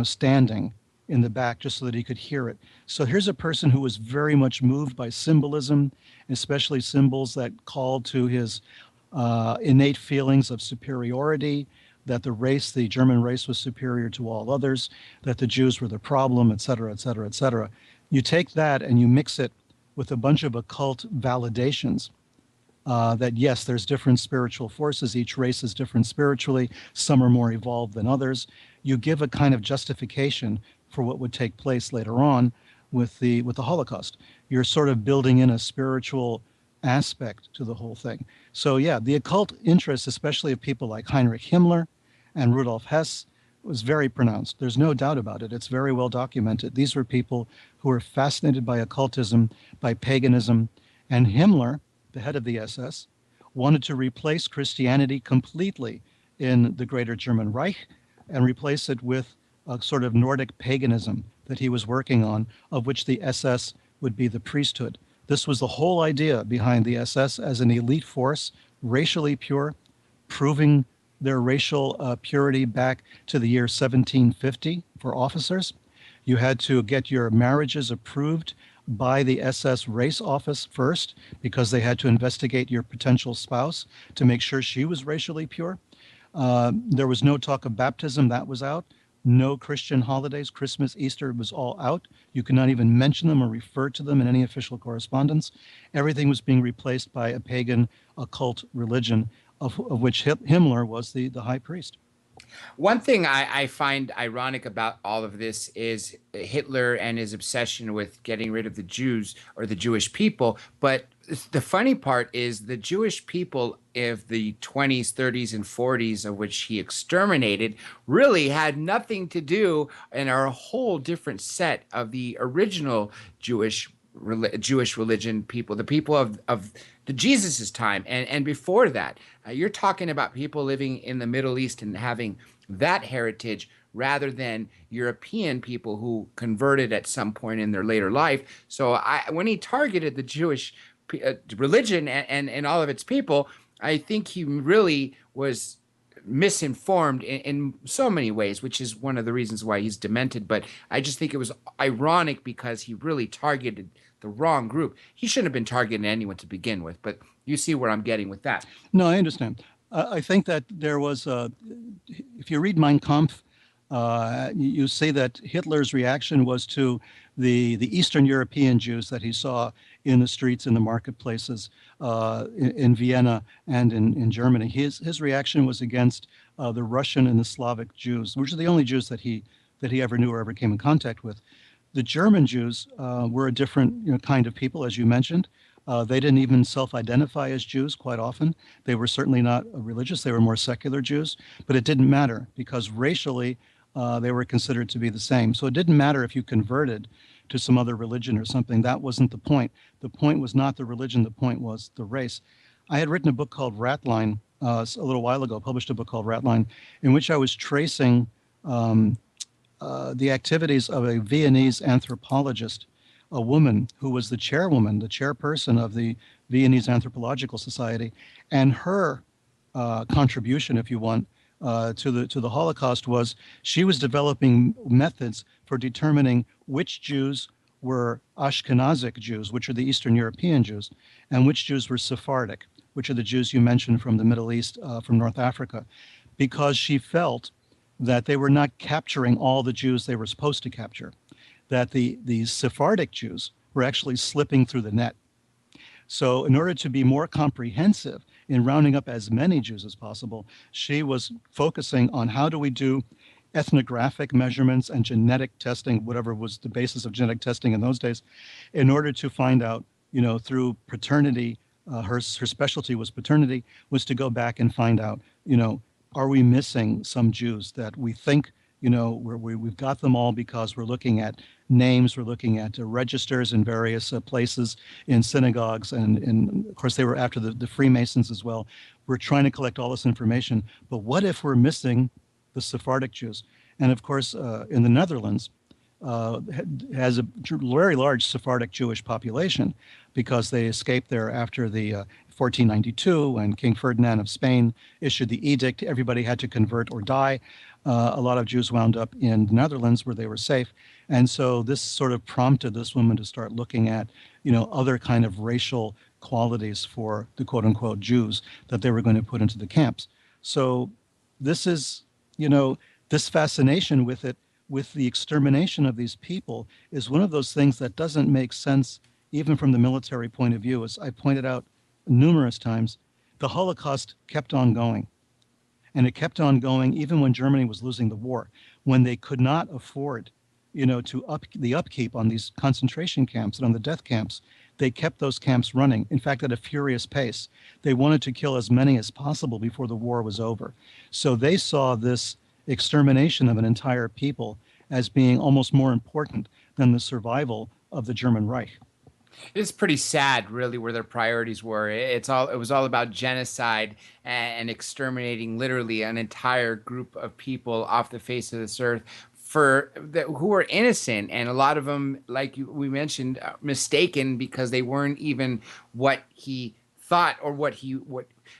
standing in the back just so that he could hear it. So here's a person who was very much moved by symbolism, especially symbols that called to his innate feelings of superiority, that the German race was superior to all others, that the Jews were the problem, et cetera, et cetera, et cetera. You take that and you mix it with a bunch of occult validations that, yes, there's different spiritual forces. Each race is different spiritually. Some are more evolved than others. You give a kind of justification for what would take place later on with the Holocaust. You're sort of building in a spiritual aspect to the whole thing. So yeah, the occult interest, especially of people like Heinrich Himmler and Rudolf Hess, was very pronounced. There's no doubt about it. It's very well documented. These were people who were fascinated by occultism, by paganism, and Himmler, the head of the SS, wanted to replace Christianity completely in the Greater German Reich and replace it with a sort of Nordic paganism that he was working on, of which the SS would be the priesthood. This was the whole idea behind the SS as an elite force, racially pure, proving their racial purity back to the year 1750 for officers. You had to get your marriages approved by the SS race office first, because they had to investigate your potential spouse to make sure she was racially pure. There was no talk of baptism. That was out. No Christian holidays, Christmas, Easter, was all out. You could not even mention them or refer to them in any official correspondence. Everything was being replaced by a pagan occult religion, of which Himmler was the high priest. One thing I find ironic about all of this is Hitler and his obsession with getting rid of the Jews or the Jewish people. But the funny part is the Jewish people of the 20s, 30s, and 40s, of which he exterminated, really had nothing to do and are a whole different set of the original Jewish religion people, the people of the Jesus's time and before that. You're talking about people living in the Middle East and having that heritage rather than European people who converted at some point in their later life. So when he targeted the Jewish religion and all of its people, I think he really was misinformed in so many ways, which is one of the reasons why he's demented. But I just think it was ironic because he really targeted the wrong group. He shouldn't have been targeting anyone to begin with, but you see where I'm getting with that. No, I understand. I think that there was, if you read Mein Kampf, you see that Hitler's reaction was to the Eastern European Jews that he saw in the streets, in the marketplaces, in Vienna and in Germany. His reaction was against the Russian and the Slavic Jews, which are the only Jews that he ever knew or ever came in contact with. The German Jews were a different kind of people, as you mentioned. They didn't even self-identify as Jews quite often. They were certainly not religious. They were more secular Jews. But it didn't matter because racially they were considered to be the same. So it didn't matter if you converted to some other religion or something. That wasn't the point. The point was not the religion. The point was the race. I had written a book called Ratline a little while ago, published a book called Ratline, in which I was tracing the activities of a Viennese anthropologist, a woman who was the chairwoman, the chairperson of the Viennese Anthropological Society, and her contribution, if you want, to the Holocaust was she was developing methods for determining which Jews were Ashkenazic Jews, which are the Eastern European Jews, and which Jews were Sephardic, which are the Jews you mentioned from the Middle East, from North Africa, because she felt that they were not capturing all the Jews they were supposed to capture, that the Sephardic Jews were actually slipping through the net. So in order to be more comprehensive in rounding up as many Jews as possible, she was focusing on how do we do ethnographic measurements and genetic testing, whatever was the basis of genetic testing in those days, in order to find out, through paternity, her specialty was paternity, was to go back and find out, are we missing some Jews that we think, we've got them all because we're looking at names, we're looking at registers in various places, in synagogues, and of course they were after the Freemasons as well. We're trying to collect all this information, but what if we're missing the Sephardic Jews? And of course, in the Netherlands, has a very large Sephardic Jewish population because they escaped there after the 1492 when King Ferdinand of Spain issued the edict. Everybody had to convert or die. A lot of Jews wound up in the Netherlands where they were safe. And so this sort of prompted this woman to start looking at, other kind of racial qualities for the quote unquote Jews that they were going to put into the camps. So this is, this fascination with it, with the extermination of these people, is one of those things that doesn't make sense even from the military point of view. As I pointed out numerous times, the Holocaust kept on going. And it kept on going even when Germany was losing the war, when they could not afford, to the upkeep on these concentration camps and on the death camps. They kept those camps running, in fact, at a furious pace. They wanted to kill as many as possible before the war was over. So they saw this extermination of an entire people as being almost more important than the survival of the German Reich. It's pretty sad, really, where their priorities were. It was all about genocide and exterminating literally an entire group of people off the face of this earth who were innocent, and a lot of them, like we mentioned, mistaken because they weren't even what he thought or what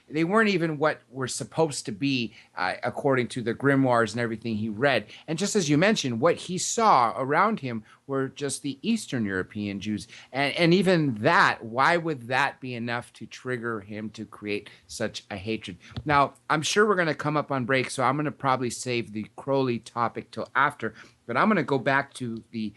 they weren't even what were supposed to be according to the grimoires and everything he read. And just as you mentioned, what he saw around him were just the Eastern European Jews. And even that, why would that be enough to trigger him to create such a hatred? Now, I'm sure we're going to come up on break, so I'm going to probably save the Crowley topic till after. But I'm going to go back to the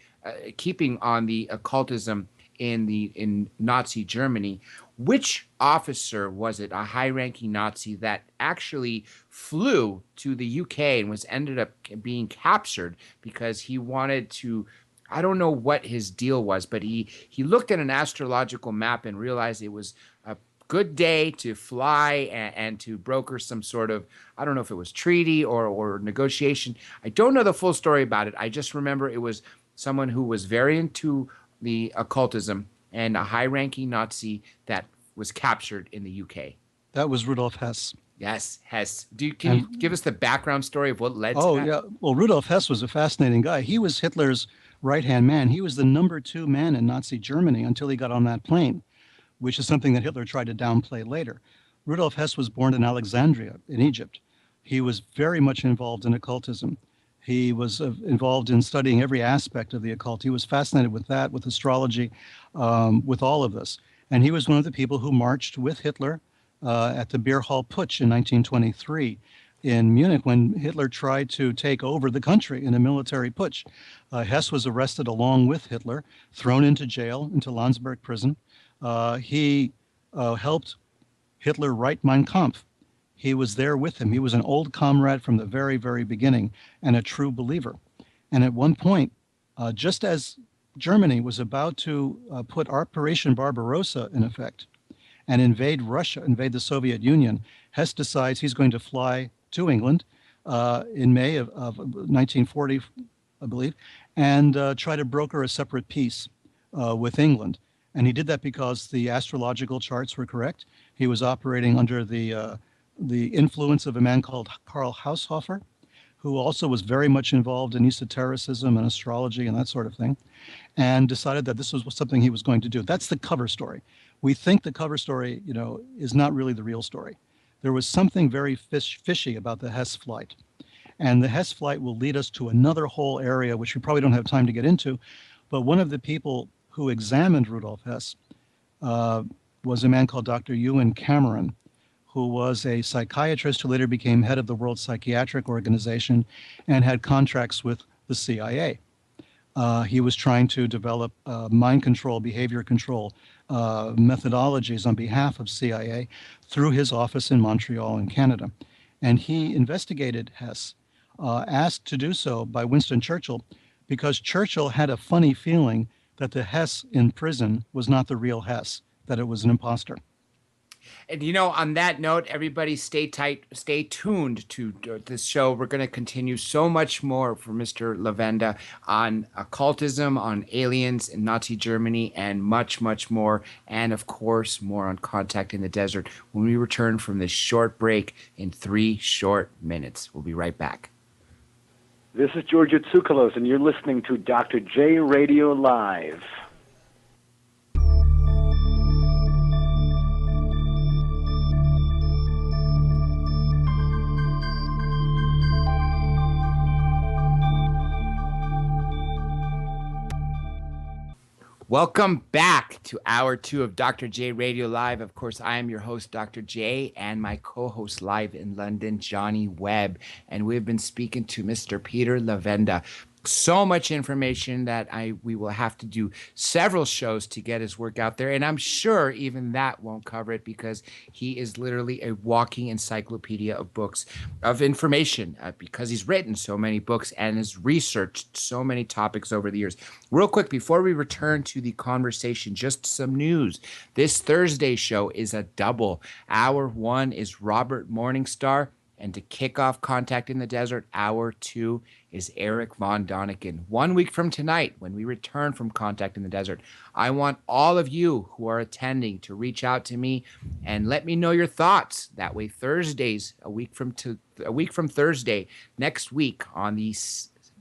keeping on the occultism in Nazi Germany. Which officer was it, a high-ranking Nazi, that actually flew to the UK and ended up being captured because he wanted to, I don't know what his deal was, but he looked at an astrological map and realized it was a good day to fly and to broker some sort of, I don't know if it was treaty or negotiation. I don't know the full story about it. I just remember it was someone who was very into the occultism and a high-ranking Nazi that was captured in the UK. That was Rudolf Hess. Yes, Hess. Can you give us the background story of what led to that? Oh, yeah. Well, Rudolf Hess was a fascinating guy. He was Hitler's right-hand man. He was the number 2 man in Nazi Germany until he got on that plane. which is something that Hitler tried to downplay later. Rudolf Hess was born in Alexandria in Egypt. He was very much involved in occultism. He was involved in studying every aspect of the occult. He was fascinated with that, with astrology, with all of this. And he was one of the people who marched with Hitler at the Beer Hall Putsch in 1923 in Munich when Hitler tried to take over the country in a military putsch. Hess was arrested along with Hitler, thrown into jail, into Landsberg prison. He helped Hitler write Mein Kampf. He was there with him. He was an old comrade from the very, very beginning and a true believer. And at one point, just as Germany was about to put Operation Barbarossa in effect and invade Russia, invade the Soviet Union, Hess decides he's going to fly to England in May of 1940, I believe, and try to broker a separate peace with England. And he did that because the astrological charts were correct. He was operating under the influence of a man called Karl Haushofer, who also was very much involved in esotericism and astrology and that sort of thing, and decided that this was something he was going to do. That's the cover story. We think the cover story, is not really the real story. There was something very fishy about the Hess flight. And the Hess flight will lead us to another whole area, which we probably don't have time to get into. But one of the people who examined Rudolf Hess was a man called Dr. Ewan Cameron, who was a psychiatrist who later became head of the World Psychiatric Organization and had contracts with the CIA. He was trying to develop mind control, behavior control methodologies on behalf of CIA through his office in Montreal in Canada. And he investigated Hess, asked to do so by Winston Churchill, because Churchill had a funny feeling that the Hess in prison was not the real Hess, that it was an imposter. And on that note, everybody stay tuned to this show. We're going to continue so much more for Mr. Levenda on occultism, on aliens in Nazi Germany, and much, much more. And of course, more on Contact in the Desert when we return from this short break in 3 short minutes. We'll be right back. This is Georgia Tsoukalos, and you're listening to Dr. J Radio Live. Welcome back to Hour 2 of Dr. J Radio Live. Of course, I am your host, Dr. J, and my co-host live in London, Johnny Webb. And we've been speaking to Mr. Peter Levenda. So much information that we will have to do several shows to get his work out there. And I'm sure even that won't cover it because he is literally a walking encyclopedia of books, of information, because he's written so many books and has researched so many topics over the years. Real quick, before we return to the conversation, just some news. This Thursday show is a double. Hour 1 is Robert Morningstar. And to kick off Contact in the Desert, Hour 2 is Eric Von Doniken. 1 week from tonight, when we return from Contact in the Desert, I want all of you who are attending to reach out to me and let me know your thoughts. That way, Thursdays, a week from Thursday, next week on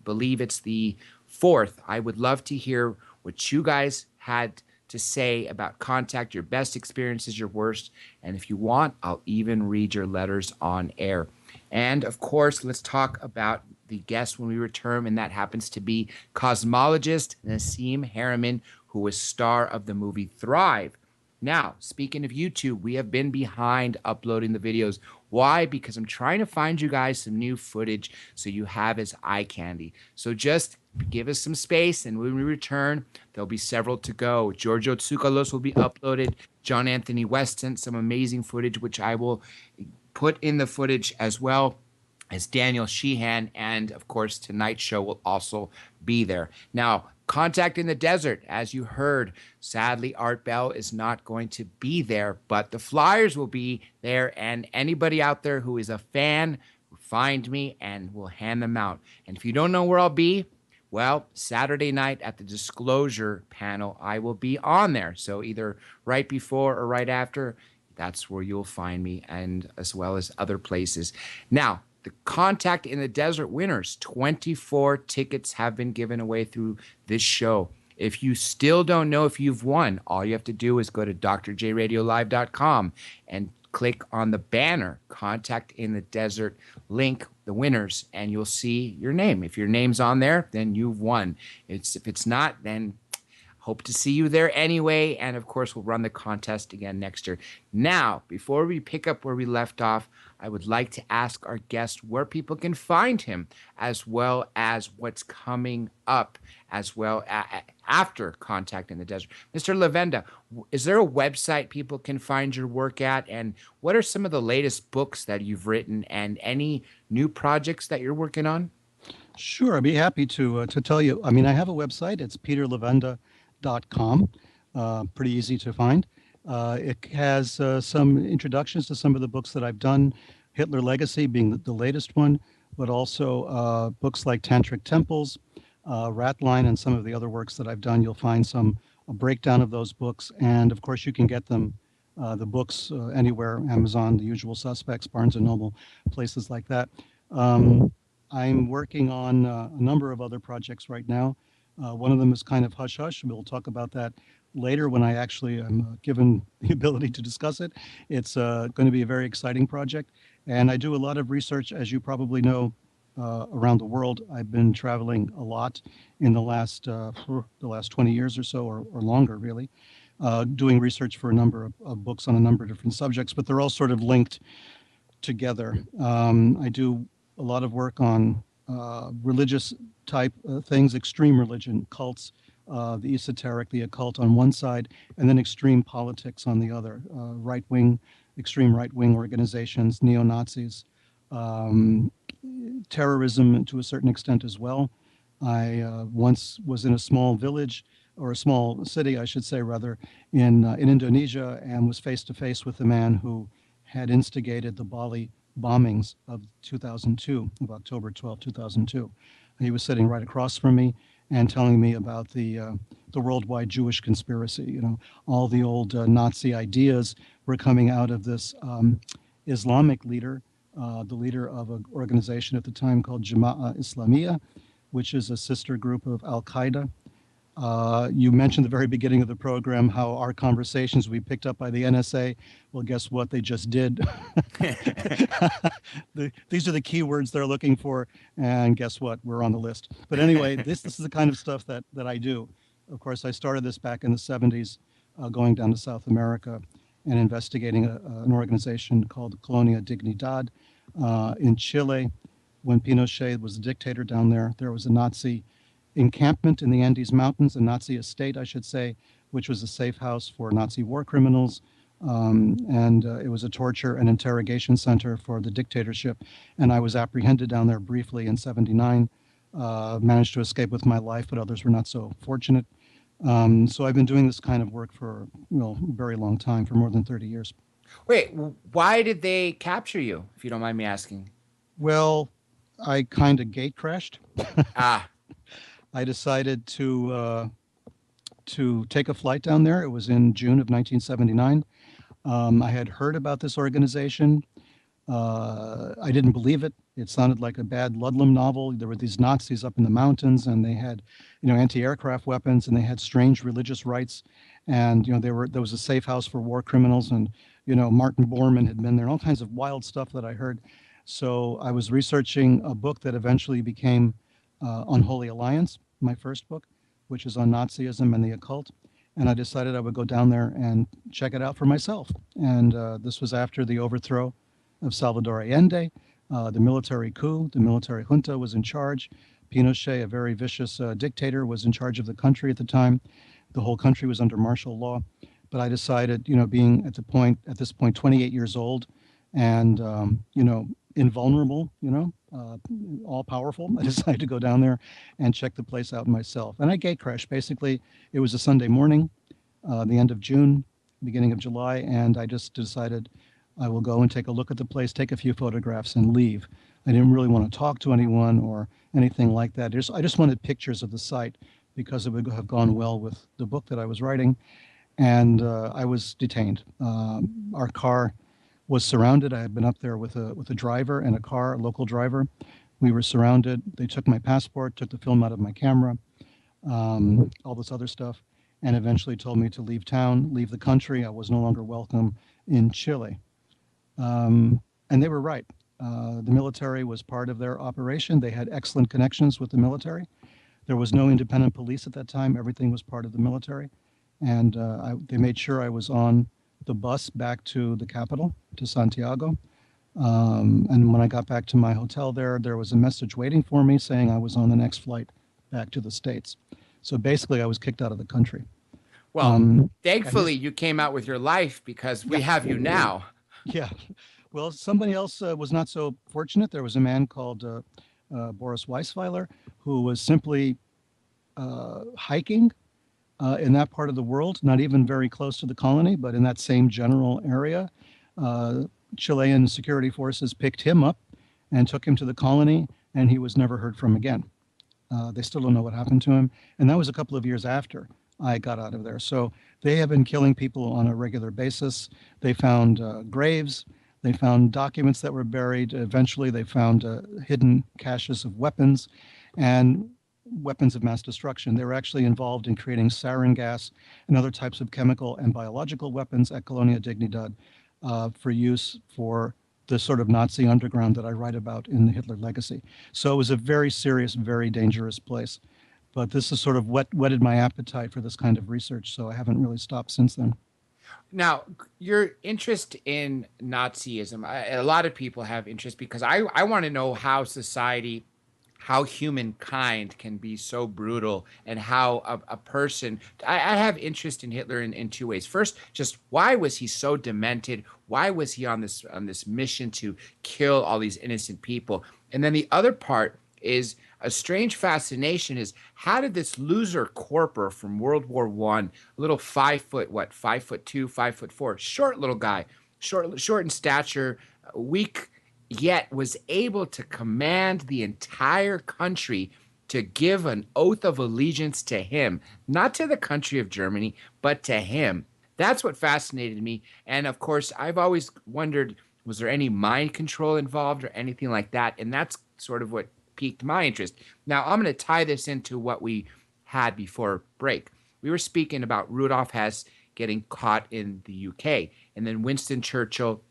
believe it's the 4th, I would love to hear what you guys had to say about Contact, your best experiences, your worst. And if you want, I'll even read your letters on air. And of course, let's talk about the guest when we return, and that happens to be cosmologist Nassim Harriman, who was star of the movie Thrive. Now, speaking of YouTube, we have been behind uploading the videos. Why? Because I'm trying to find you guys some new footage so you have as eye candy. So just give us some space, and when we return, there'll be several to go. Giorgio Tsoukalos will be uploaded. John Anthony West sent some amazing footage, which I will put in the footage as well as Daniel Sheehan, and of course, tonight's show will also be there. Now, Contact in the Desert, as you heard, sadly, Art Bell is not going to be there, but the flyers will be there, and anybody out there who is a fan, find me and we'll hand them out. And if you don't know where I'll be, well, Saturday night at the Disclosure panel, I will be on there. So either right before or right after, that's where you'll find me, and as well as other places. Now, the Contact in the Desert winners, 24 tickets have been given away through this show. If you still don't know if you've won, all you have to do is go to drjradiolive.com and click on the banner Contact in the Desert link, the winners, and you'll see your name. If your name's on there, then you've won. If it's not, then hope to see you there anyway. And of course, we'll run the contest again next year. Now, before we pick up where we left off, I would like to ask our guest where people can find him, as well as what's coming up, as well after Contact in the Desert. Mr. Levenda, is there a website people can find your work at? And what are some of the latest books that you've written and any new projects that you're working on? Sure, I'd be happy to tell you. I mean, I have a website. It's peterlevenda.com. Pretty easy to find. It has some introductions to some of the books that I've done, Hitler Legacy being the latest one, but also books like Tantric Temples, Ratline, and some of the other works that I've done. You'll find a breakdown of those books. And of course, you can get them, the books, anywhere, Amazon, the usual suspects, Barnes & Noble, places like that. I'm working on a number of other projects right now. One of them is kind of hush-hush. We'll talk about that later when I actually am given the ability to discuss it. It's going to be a very exciting project. And I do a lot of research, as you probably know, around the world. I've been traveling a lot in the last 20 years or so, or longer, really, doing research for a number of books on a number of different subjects, but they're all sort of linked together. I do a lot of work on religious type things, extreme religion, cults, the esoteric, the occult on one side, and then extreme politics on the other, extreme right-wing organizations, neo-Nazis, terrorism to a certain extent as well. I once was in a small village, or a small city, I should say, rather, in Indonesia, and was face-to-face with the man who had instigated the Bali bombings of 2002, of October 12, 2002. He was sitting right across from me and telling me about the worldwide Jewish conspiracy. You know, all the old Nazi ideas were coming out of this Islamic leader, the leader of an organization at the time called Jama'ah Islamiyah, which is a sister group of Al-Qaeda. You mentioned at the very beginning of the program how our conversations we picked up by the NSA. Well, guess what? They just did. These are the keywords they're looking for, and guess what? We're on the list. But anyway, this is the kind of stuff that I do. Of course, I started this back in the 70s, going down to South America and investigating an organization called Colonia Dignidad in Chile. When Pinochet was a dictator down there, there was a Nazi encampment in the Andes Mountains, a Nazi estate, I should say, which was a safe house for Nazi war criminals. And it was a torture and interrogation center for the dictatorship. And I was apprehended down there briefly in '79, managed to escape with my life, but others were not so fortunate. So I've been doing this kind of work for a very long time, for more than 30 years. Wait, why did they capture you, if you don't mind me asking? Well, I kind of gate crashed. Ah. I decided to take a flight down there. It was in June of 1979. I had heard about this organization. I didn't believe it. It sounded like a bad Ludlum novel. There were these Nazis up in the mountains, and they had, anti-aircraft weapons, and they had strange religious rites. And there was a safe house for war criminals, and Martin Bormann had been there. All kinds of wild stuff that I heard. So I was researching a book that eventually became Unholy Alliance, my first book, which is on Nazism and the occult. And I decided I would go down there and check it out for myself. And this was after the overthrow of Salvador Allende, the military coup. The military junta was in charge. Pinochet, a very vicious dictator, was in charge of the country at the time. The whole country was under martial law. But I decided, being at this point, 28 years old, and invulnerable, all powerful, I decided to go down there and check the place out myself. And I gate crashed. Basically, it was a Sunday morning, the end of June, beginning of July, and I just decided I will go and take a look at the place, take a few photographs, and leave. I didn't really want to talk to anyone or anything like that. I just wanted pictures of the site because it would have gone well with the book that I was writing. And I was detained. Our car was surrounded. I had been up there with a driver and a local driver. We were surrounded. They took my passport, took the film out of my camera. all this other stuff, and eventually told me to leave town, leave the country. I was no longer welcome in Chile. And they were right. The military was part of their operation. They had excellent connections with the military. There was no independent police at that time. Everything was part of the military. And they made sure I was on the bus back to the capital, to Santiago. And when I got back to my hotel there was a message waiting for me saying I was on the next flight back to the States. So basically, I was kicked out of the country. Well, thankfully, you came out with your life because we have you now. Yeah. Well, somebody else was not so fortunate. There was a man called Boris Weisweiler who was simply hiking in that part of the world, not even very close to the colony, but in that same general area. Chilean security forces picked him up and took him to the colony, and he was never heard from again. They still don't know what happened to him. And that was a couple of years after I got out of there. So they have been killing people on a regular basis. They found graves. They found documents that were buried. Eventually, they found hidden caches of weapons and weapons of mass destruction. They were actually involved in creating sarin gas and other types of chemical and biological weapons at Colonia Dignidad for use for the sort of Nazi underground that I write about in the Hitler Legacy. So it was a very serious, very dangerous place. But this has sort of whetted my appetite for this kind of research, so I haven't really stopped since then. Now, your interest in Nazism, a lot of people have interest because I want to know how society, how humankind can be so brutal, and how a person, I have interest in Hitler in two ways. First, just why was he so demented? Why was he on this mission to kill all these innocent people? And then the other part is a strange fascination is how did this loser corporal from World War I, a little 5'2", 5'4", short little guy, short in stature, weak, yet was able to command the entire country to give an oath of allegiance to him, not to the country of Germany, but to him. That's what fascinated me. And of course, I've always wondered, was there any mind control involved or anything like that? And that's sort of what piqued my interest. Now, I'm going to tie this into what we had before break. We were speaking about Rudolf Hess getting caught in the UK, and then Winston Churchill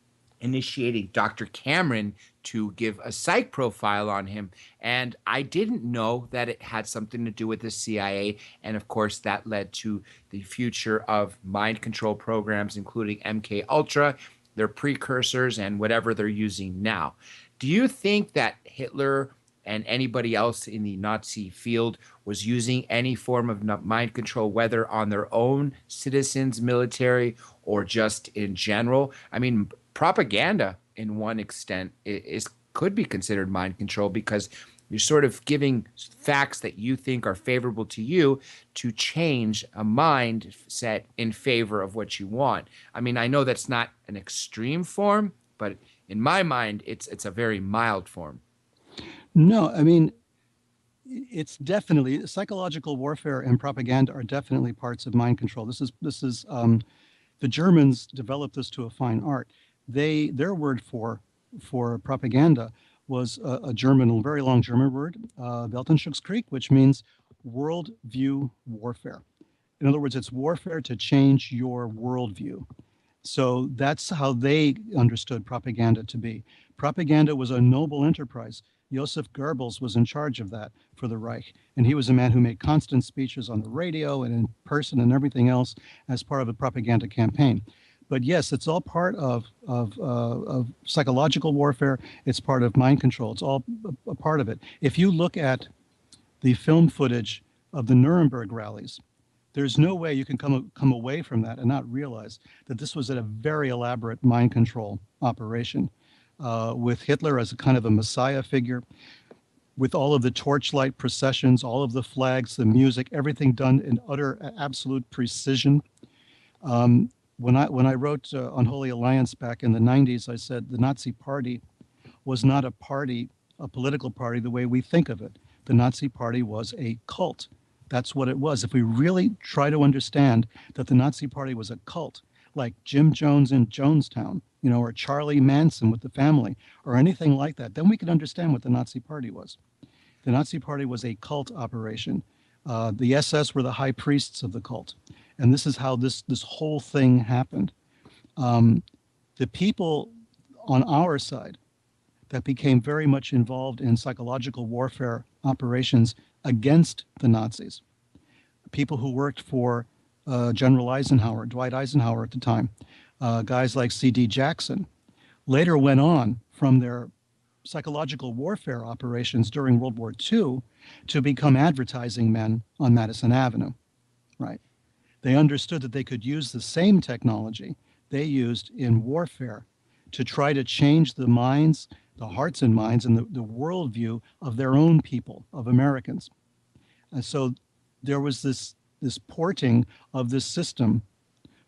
initiating Dr. Cameron to give a psych profile on him. And I didn't know that it had something to do with the CIA. And of course, that led to the future of mind control programs, including MK Ultra, their precursors, and whatever they're using now. Do you think that Hitler and anybody else in the Nazi field was using any form of mind control, whether on their own citizens, military, or just in general? I mean, propaganda, in one extent, could be considered mind control because you're sort of giving facts that you think are favorable to you to change a mindset in favor of what you want. I mean, I know that's not an extreme form, but in my mind, it's a very mild form. No, I mean, it's definitely psychological warfare and propaganda are definitely parts of mind control. This is the Germans developed this to a fine art. Their word for propaganda was a very long German word, Weltanschauungskrieg, which means worldview warfare. In other words, it's warfare to change your worldview. So that's how they understood propaganda to be. Propaganda was a noble enterprise. Joseph Goebbels was in charge of that for the Reich. And he was a man who made constant speeches on the radio and in person and everything else as part of a propaganda campaign. But yes, it's all part of psychological warfare. It's part of mind control. It's all a part of it. If you look at the film footage of the Nuremberg rallies, there's no way you can come away from that and not realize that this was a very elaborate mind control operation with Hitler as a kind of a messiah figure, with all of the torchlight processions, all of the flags, the music, everything done in utter absolute precision. When I wrote Unholy Alliance back in the 90s, I said the Nazi Party was not a party, a political party, the way we think of it. The Nazi Party was a cult. That's what it was. If we really try to understand that the Nazi Party was a cult, like Jim Jones in Jonestown, or Charlie Manson with the family, or anything like that, then we can understand what the Nazi Party was. The Nazi Party was a cult operation. The SS were the high priests of the cult. And this is how this whole thing happened. The people on our side that became very much involved in psychological warfare operations against the Nazis, people who worked for General Eisenhower, Dwight Eisenhower at the time, guys like C.D. Jackson, later went on from their psychological warfare operations during World War II to become advertising men on Madison Avenue, right? They understood that they could use the same technology they used in warfare to try to change the minds, the hearts and minds, and the worldview of their own people, of Americans. And so there was this porting of this system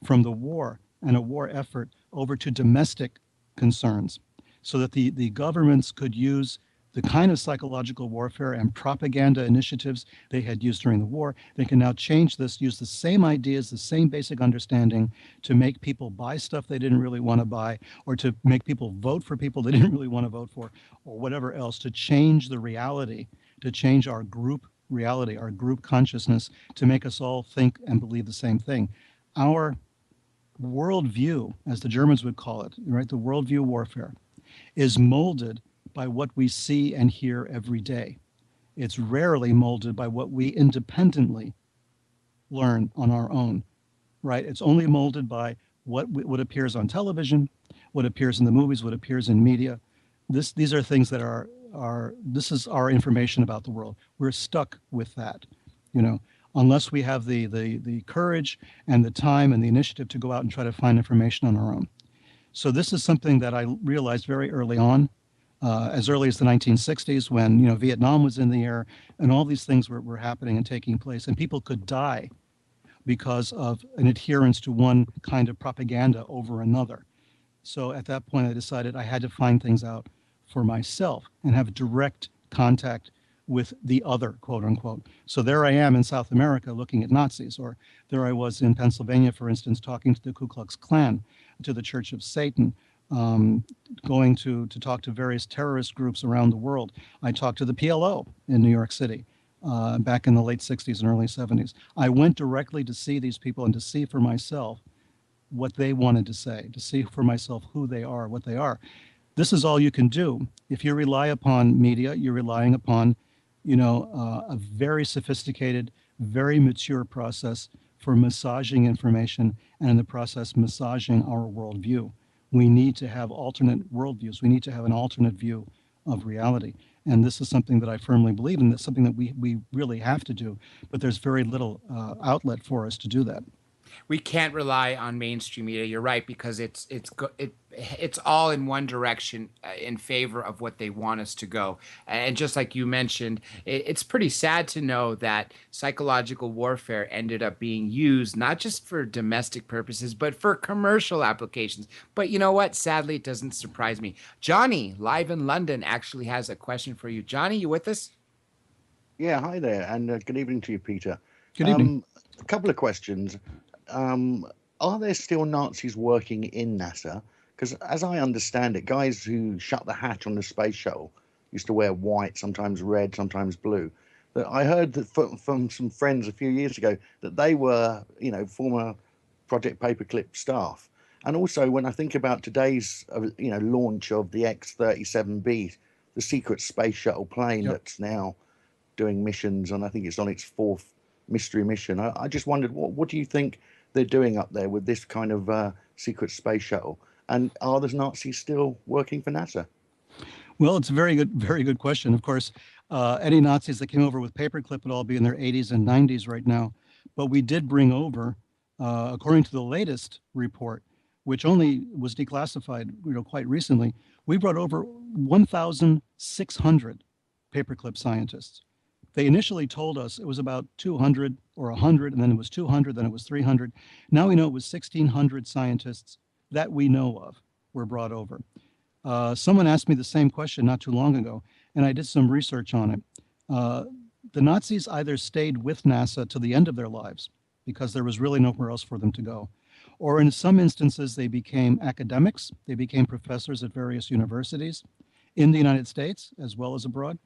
from the war and a war effort over to domestic concerns so that the governments could use the kind of psychological warfare and propaganda initiatives they had used during the war. They can now change this, use the same ideas, the same basic understanding to make people buy stuff they didn't really want to buy, or to make people vote for people they didn't really want to vote for, or whatever else, to change the reality, to change our group reality, our group consciousness, to make us all think and believe the same thing. Our worldview, as the Germans would call it, right, the worldview warfare, is molded by what we see and hear every day. It's rarely molded by what we independently learn on our own, right? It's only molded by what appears on television, what appears in the movies, what appears in media. These are things that this is our information about the world. We're stuck with that, unless we have the courage and the time and the initiative to go out and try to find information on our own. So this is something that I realized very early on, as early as the 1960s, when Vietnam was in the air and all these things were happening and taking place, and people could die because of an adherence to one kind of propaganda over another. So at that point, I decided I had to find things out for myself and have direct contact with the other, quote unquote. So there I am in South America looking at Nazis, or there I was in Pennsylvania, for instance, talking to the Ku Klux Klan, to the Church of Satan, going to talk to various terrorist groups around the world. I talked to the PLO in New York City back in the late 60s and early 70s. I went directly to see these people and to see for myself what they wanted to say, to see for myself who they are, what they are. This is all you can do. If you rely upon media, you're relying upon, a very sophisticated, very mature process for massaging information, and in the process, massaging our worldview. We need to have alternate worldviews. We need to have an alternate view of reality. And this is something that I firmly believe in. That's something that we really have to do. But there's very little outlet for us to do that. We can't rely on mainstream media. You're right, because it's all in one direction in favor of what they want us to go. And just like you mentioned, it's pretty sad to know that psychological warfare ended up being used not just for domestic purposes, but for commercial applications. But you know what? Sadly, it doesn't surprise me. Johnny, live in London, actually has a question for you. Johnny, you with us? Yeah, hi there, and good evening to you, Peter. Good evening. A couple of questions. Are there still Nazis working in NASA? Because as I understand it, guys who shut the hatch on the space shuttle used to wear white, sometimes red, sometimes blue. But I heard that from some friends a few years ago that they were, former Project Paperclip staff. And also, when I think about today's, launch of the X-37B, the secret space shuttle plane that's now doing missions, and I think it's on its fourth mystery mission. I just wondered, what do you think they're doing up there with this kind of secret space shuttle? And are the Nazis still working for NASA? Well, it's a very good question. Of course, any Nazis that came over with paperclip would all be in their 80s and 90s right now. But we did bring over, according to the latest report, which only was declassified quite recently, we brought over 1,600 paperclip scientists. They initially told us it was about 200 or 100, and then it was 200, then it was 300. Now we know it was 1,600 scientists that we know of were brought over. Someone asked me the same question not too long ago, and I did some research on it. The Nazis either stayed with NASA to the end of their lives because there was really nowhere else for them to go, or in some instances they became academics. They became professors at various universities in the United States as well as abroad.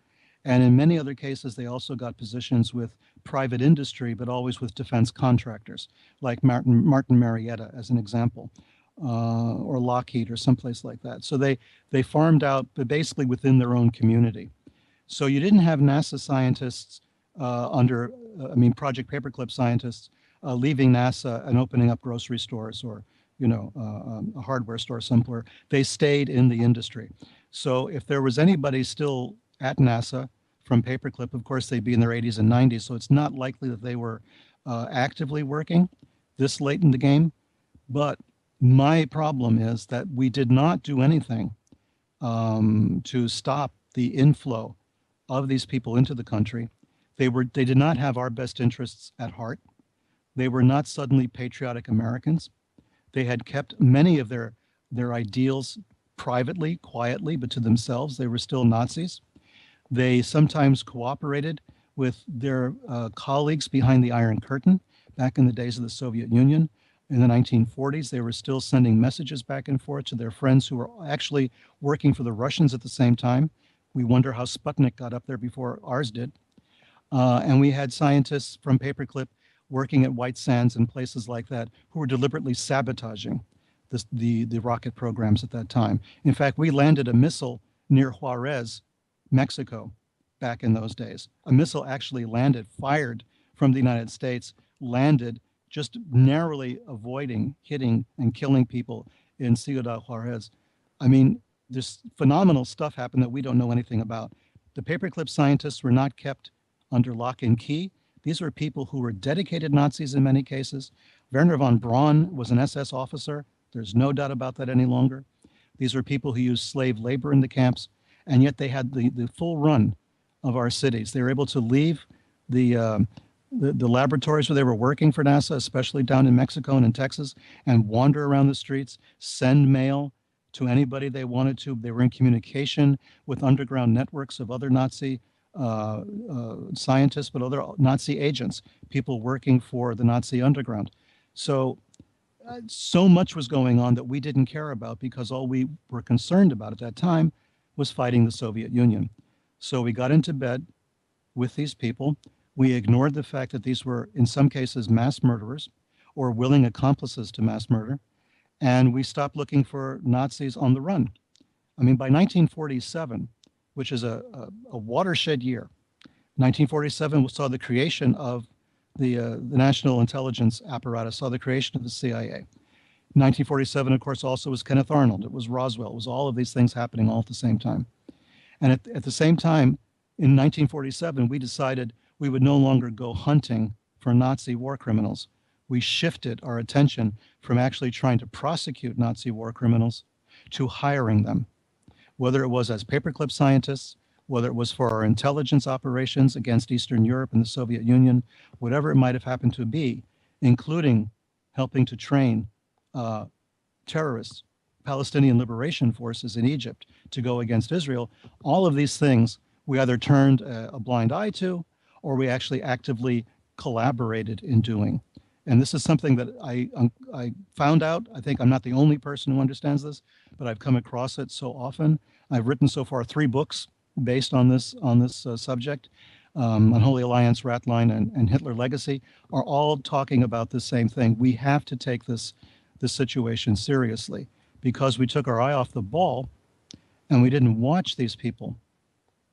And in many other cases, they also got positions with private industry, but always with defense contractors, like Martin Marietta, as an example, or Lockheed, or someplace like that. So they farmed out, but basically within their own community. So you didn't have NASA scientists Project Paperclip scientists leaving NASA and opening up grocery stores or, a hardware store somewhere. They stayed in the industry. So if there was anybody still at NASA from Paperclip, of course, they'd be in their 80s and 90s. So it's not likely that they were actively working this late in the game. But my problem is that we did not do anything to stop the inflow of these people into the country. They did not have our best interests at heart. They were not suddenly patriotic Americans. They had kept many of their ideals privately, quietly, but to themselves. They were still Nazis. They sometimes cooperated with their colleagues behind the Iron Curtain back in the days of the Soviet Union. In the 1940s, they were still sending messages back and forth to their friends who were actually working for the Russians at the same time. We wonder how Sputnik got up there before ours did. And we had scientists from Paperclip working at White Sands and places like that who were deliberately sabotaging the rocket programs at that time. In fact, we landed a missile near Juarez, Mexico, back in those days. A missile actually landed, fired from the United States, landed, just narrowly avoiding hitting and killing people in Ciudad Juarez. I mean, this phenomenal stuff happened that we don't know anything about. The Paperclip scientists were not kept under lock and key. These were people who were dedicated Nazis in many cases. Werner von Braun was an SS officer. There's no doubt about that any longer. These were people who used slave labor in the camps, and yet they had the full run of our cities. They were able to leave the laboratories where they were working for NASA, especially down in Mexico and in Texas, and wander around the streets, send mail to anybody they wanted to. They were in communication with underground networks of other Nazi scientists, but other Nazi agents, people working for the Nazi underground. So much was going on that we didn't care about because all we were concerned about at that time was fighting the Soviet Union. So we got into bed with these people. We ignored the fact that these were, in some cases, mass murderers or willing accomplices to mass murder. And we stopped looking for Nazis on the run. I mean, by 1947, which is a watershed year, 1947 saw the creation of the national intelligence apparatus, saw the creation of the CIA. 1947, of course, also was Kenneth Arnold. It was Roswell. It was all of these things happening all at the same time. And at the same time, in 1947, we decided we would no longer go hunting for Nazi war criminals. We shifted our attention from actually trying to prosecute Nazi war criminals to hiring them, whether it was as paperclip scientists, whether it was for our intelligence operations against Eastern Europe and the Soviet Union, whatever it might have happened to be, including helping to train terrorists, Palestinian liberation forces in Egypt to go against Israel. All of these things we either turned a blind eye to, or we actually actively collaborated in doing. And this is something that I found out. I think I'm not the only person who understands this, but I've come across it so often. I've written so far 3 books based on this subject. Unholy Alliance, Ratline, and Hitler Legacy are all talking about the same thing. We have to take this situation seriously because we took our eye off the ball and we didn't watch these people.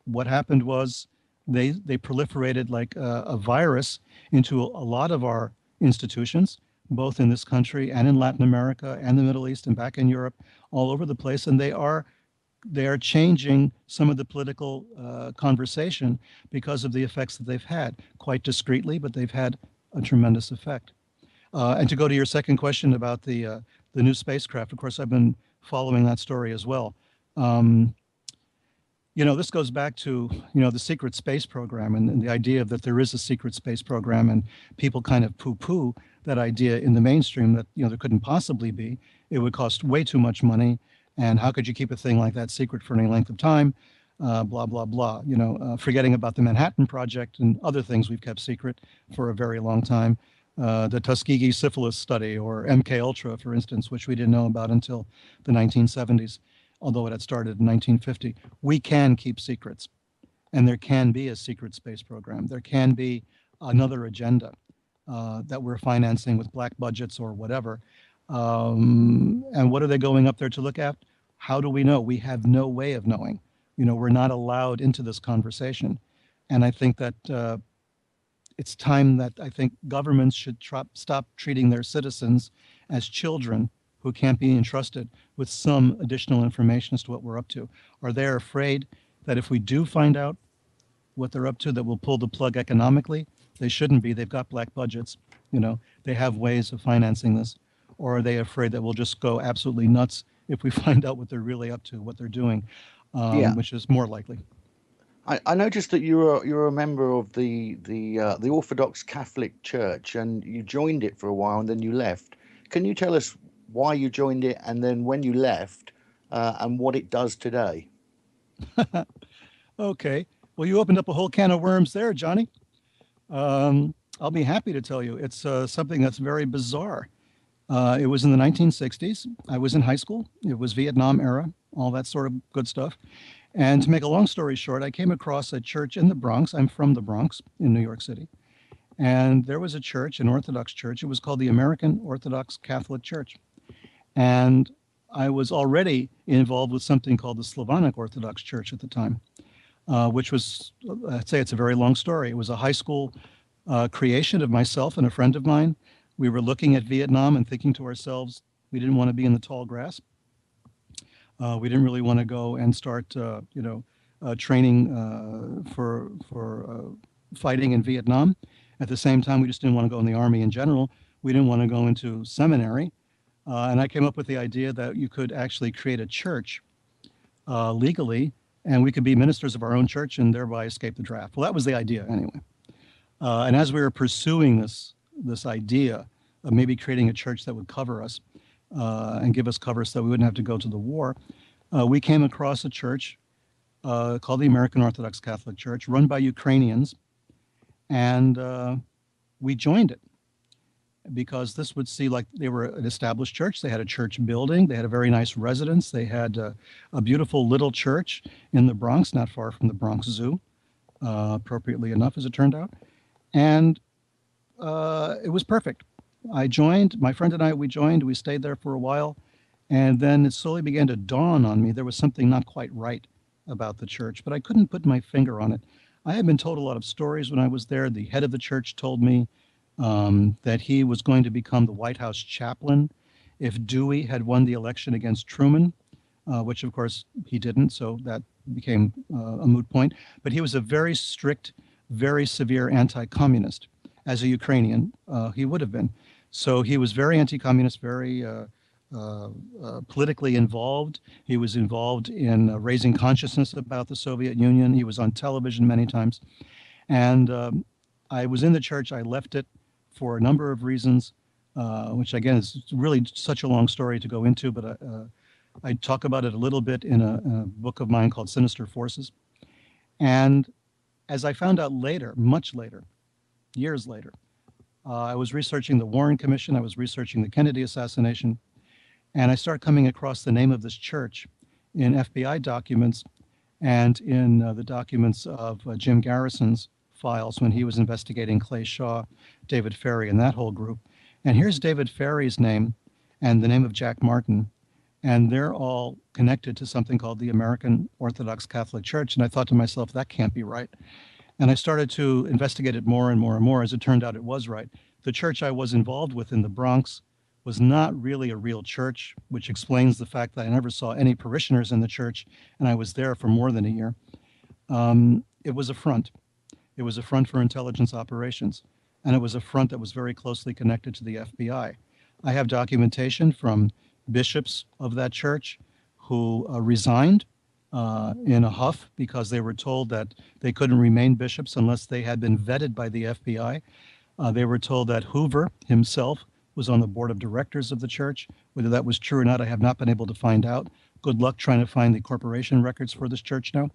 What happened was they proliferated like a virus into a lot of our institutions, both in this country and in Latin America and the Middle East and back in Europe, all over the place. And they are changing some of the political conversation because of the effects that they've had, quite discreetly, but they've had a tremendous effect. And to go to your second question about the new spacecraft, of course, I've been following that story as well. This goes back to, the secret space program and the idea that there is a secret space program, and people kind of poo-poo that idea in the mainstream that, there couldn't possibly be. It would cost way too much money. And how could you keep a thing like that secret for any length of time? Blah, blah, blah. Forgetting about the Manhattan Project and other things we've kept secret for a very long time. The Tuskegee syphilis study, or MK Ultra, for instance, which we didn't know about until the 1970s, although it had started in 1950. We can keep secrets. and there can be a secret space program. There can be another agenda that we're financing with black budgets or whatever. And what are they going up there to look at? How do we know? We have no way of knowing. We're not allowed into this conversation. And I think that it's time that I think governments should stop treating their citizens as children who can't be entrusted with some additional information as to what we're up to. Are they afraid that if we do find out what they're up to, that we'll pull the plug economically? They shouldn't be. They've got black budgets. They have ways of financing this. Or are they afraid that we'll just go absolutely nuts if we find out what they're really up to, what they're doing, Yeah. which is more likely. I noticed that you're a member of the Orthodox Catholic Church, and you joined it for a while and then you left. Can you tell us why you joined it and then when you left, and what it does today? Okay. Well, you opened up a whole can of worms there, Johnny. I'll be happy to tell you. It's something that's very bizarre. It was in the 1960s. I was in high school. It was Vietnam era, all that sort of good stuff. And to make a long story short, I came across a church in the Bronx. I'm from the Bronx in New York City. And there was a church, an Orthodox church. It was called the American Orthodox Catholic Church. And I was already involved with something called the Slavonic Orthodox Church at the time, which was, I'd say it's a very long story. It was a high school creation of myself and a friend of mine. We were looking at Vietnam and thinking to ourselves, we didn't want to be in the tall grass. We didn't really want to go and start, training for fighting in Vietnam. At the same time, we just didn't want to go in the Army in general. We didn't want to go into seminary. And I came up with the idea that you could actually create a church legally, and we could be ministers of our own church and thereby escape the draft. Well, that was the idea anyway. And as we were pursuing this idea of maybe creating a church that would cover us and give us cover so that we wouldn't have to go to the war, we came across a church called the American Orthodox Catholic Church, run by Ukrainians, and we joined it because this would see like they were an established church. They had a church building. They had a very nice residence. They had a beautiful little church in the Bronx, not far from the Bronx Zoo, appropriately enough, as it turned out. And it was perfect. I joined, my friend and I, we joined, we stayed there for a while. And then it slowly began to dawn on me there was something not quite right about the church, but I couldn't put my finger on it. I had been told a lot of stories when I was there. The head of the church told me that he was going to become the White House chaplain if Dewey had won the election against Truman, which of course he didn't, so that became a moot point. But he was a very strict, very severe anti-communist. As a Ukrainian, he would have been. So he was very anti-communist, very politically involved. He was involved in raising consciousness about the Soviet Union. He was on television many times. And I was in the church. I left it for a number of reasons, which again is really such a long story to go into, but I talk about it a little bit in a book of mine called Sinister Forces. And as I found out later, much later, years later, I was researching the Warren Commission. I was researching the Kennedy assassination. And I started coming across the name of this church in FBI documents and in the documents of Jim Garrison's files when he was investigating Clay Shaw, David Ferry, and that whole group. And here's David Ferry's name and the name of Jack Martin. And they're all connected to something called the American Orthodox Catholic Church. And I thought to myself, that can't be right. And I started to investigate it more and more and more. As it turned out, it was right. The church I was involved with in the Bronx was not really a real church, which explains the fact that I never saw any parishioners in the church, and I was there for more than a year. It was a front. It was a front for intelligence operations, and it was a front that was very closely connected to the FBI. I have documentation from bishops of that church who resigned in a huff because they were told that they couldn't remain bishops unless they had been vetted by the FBI. They were told that Hoover himself was on the board of directors of the church. Whether that was true or not, I have not been able to find out. Good luck trying to find the corporation records for this church now.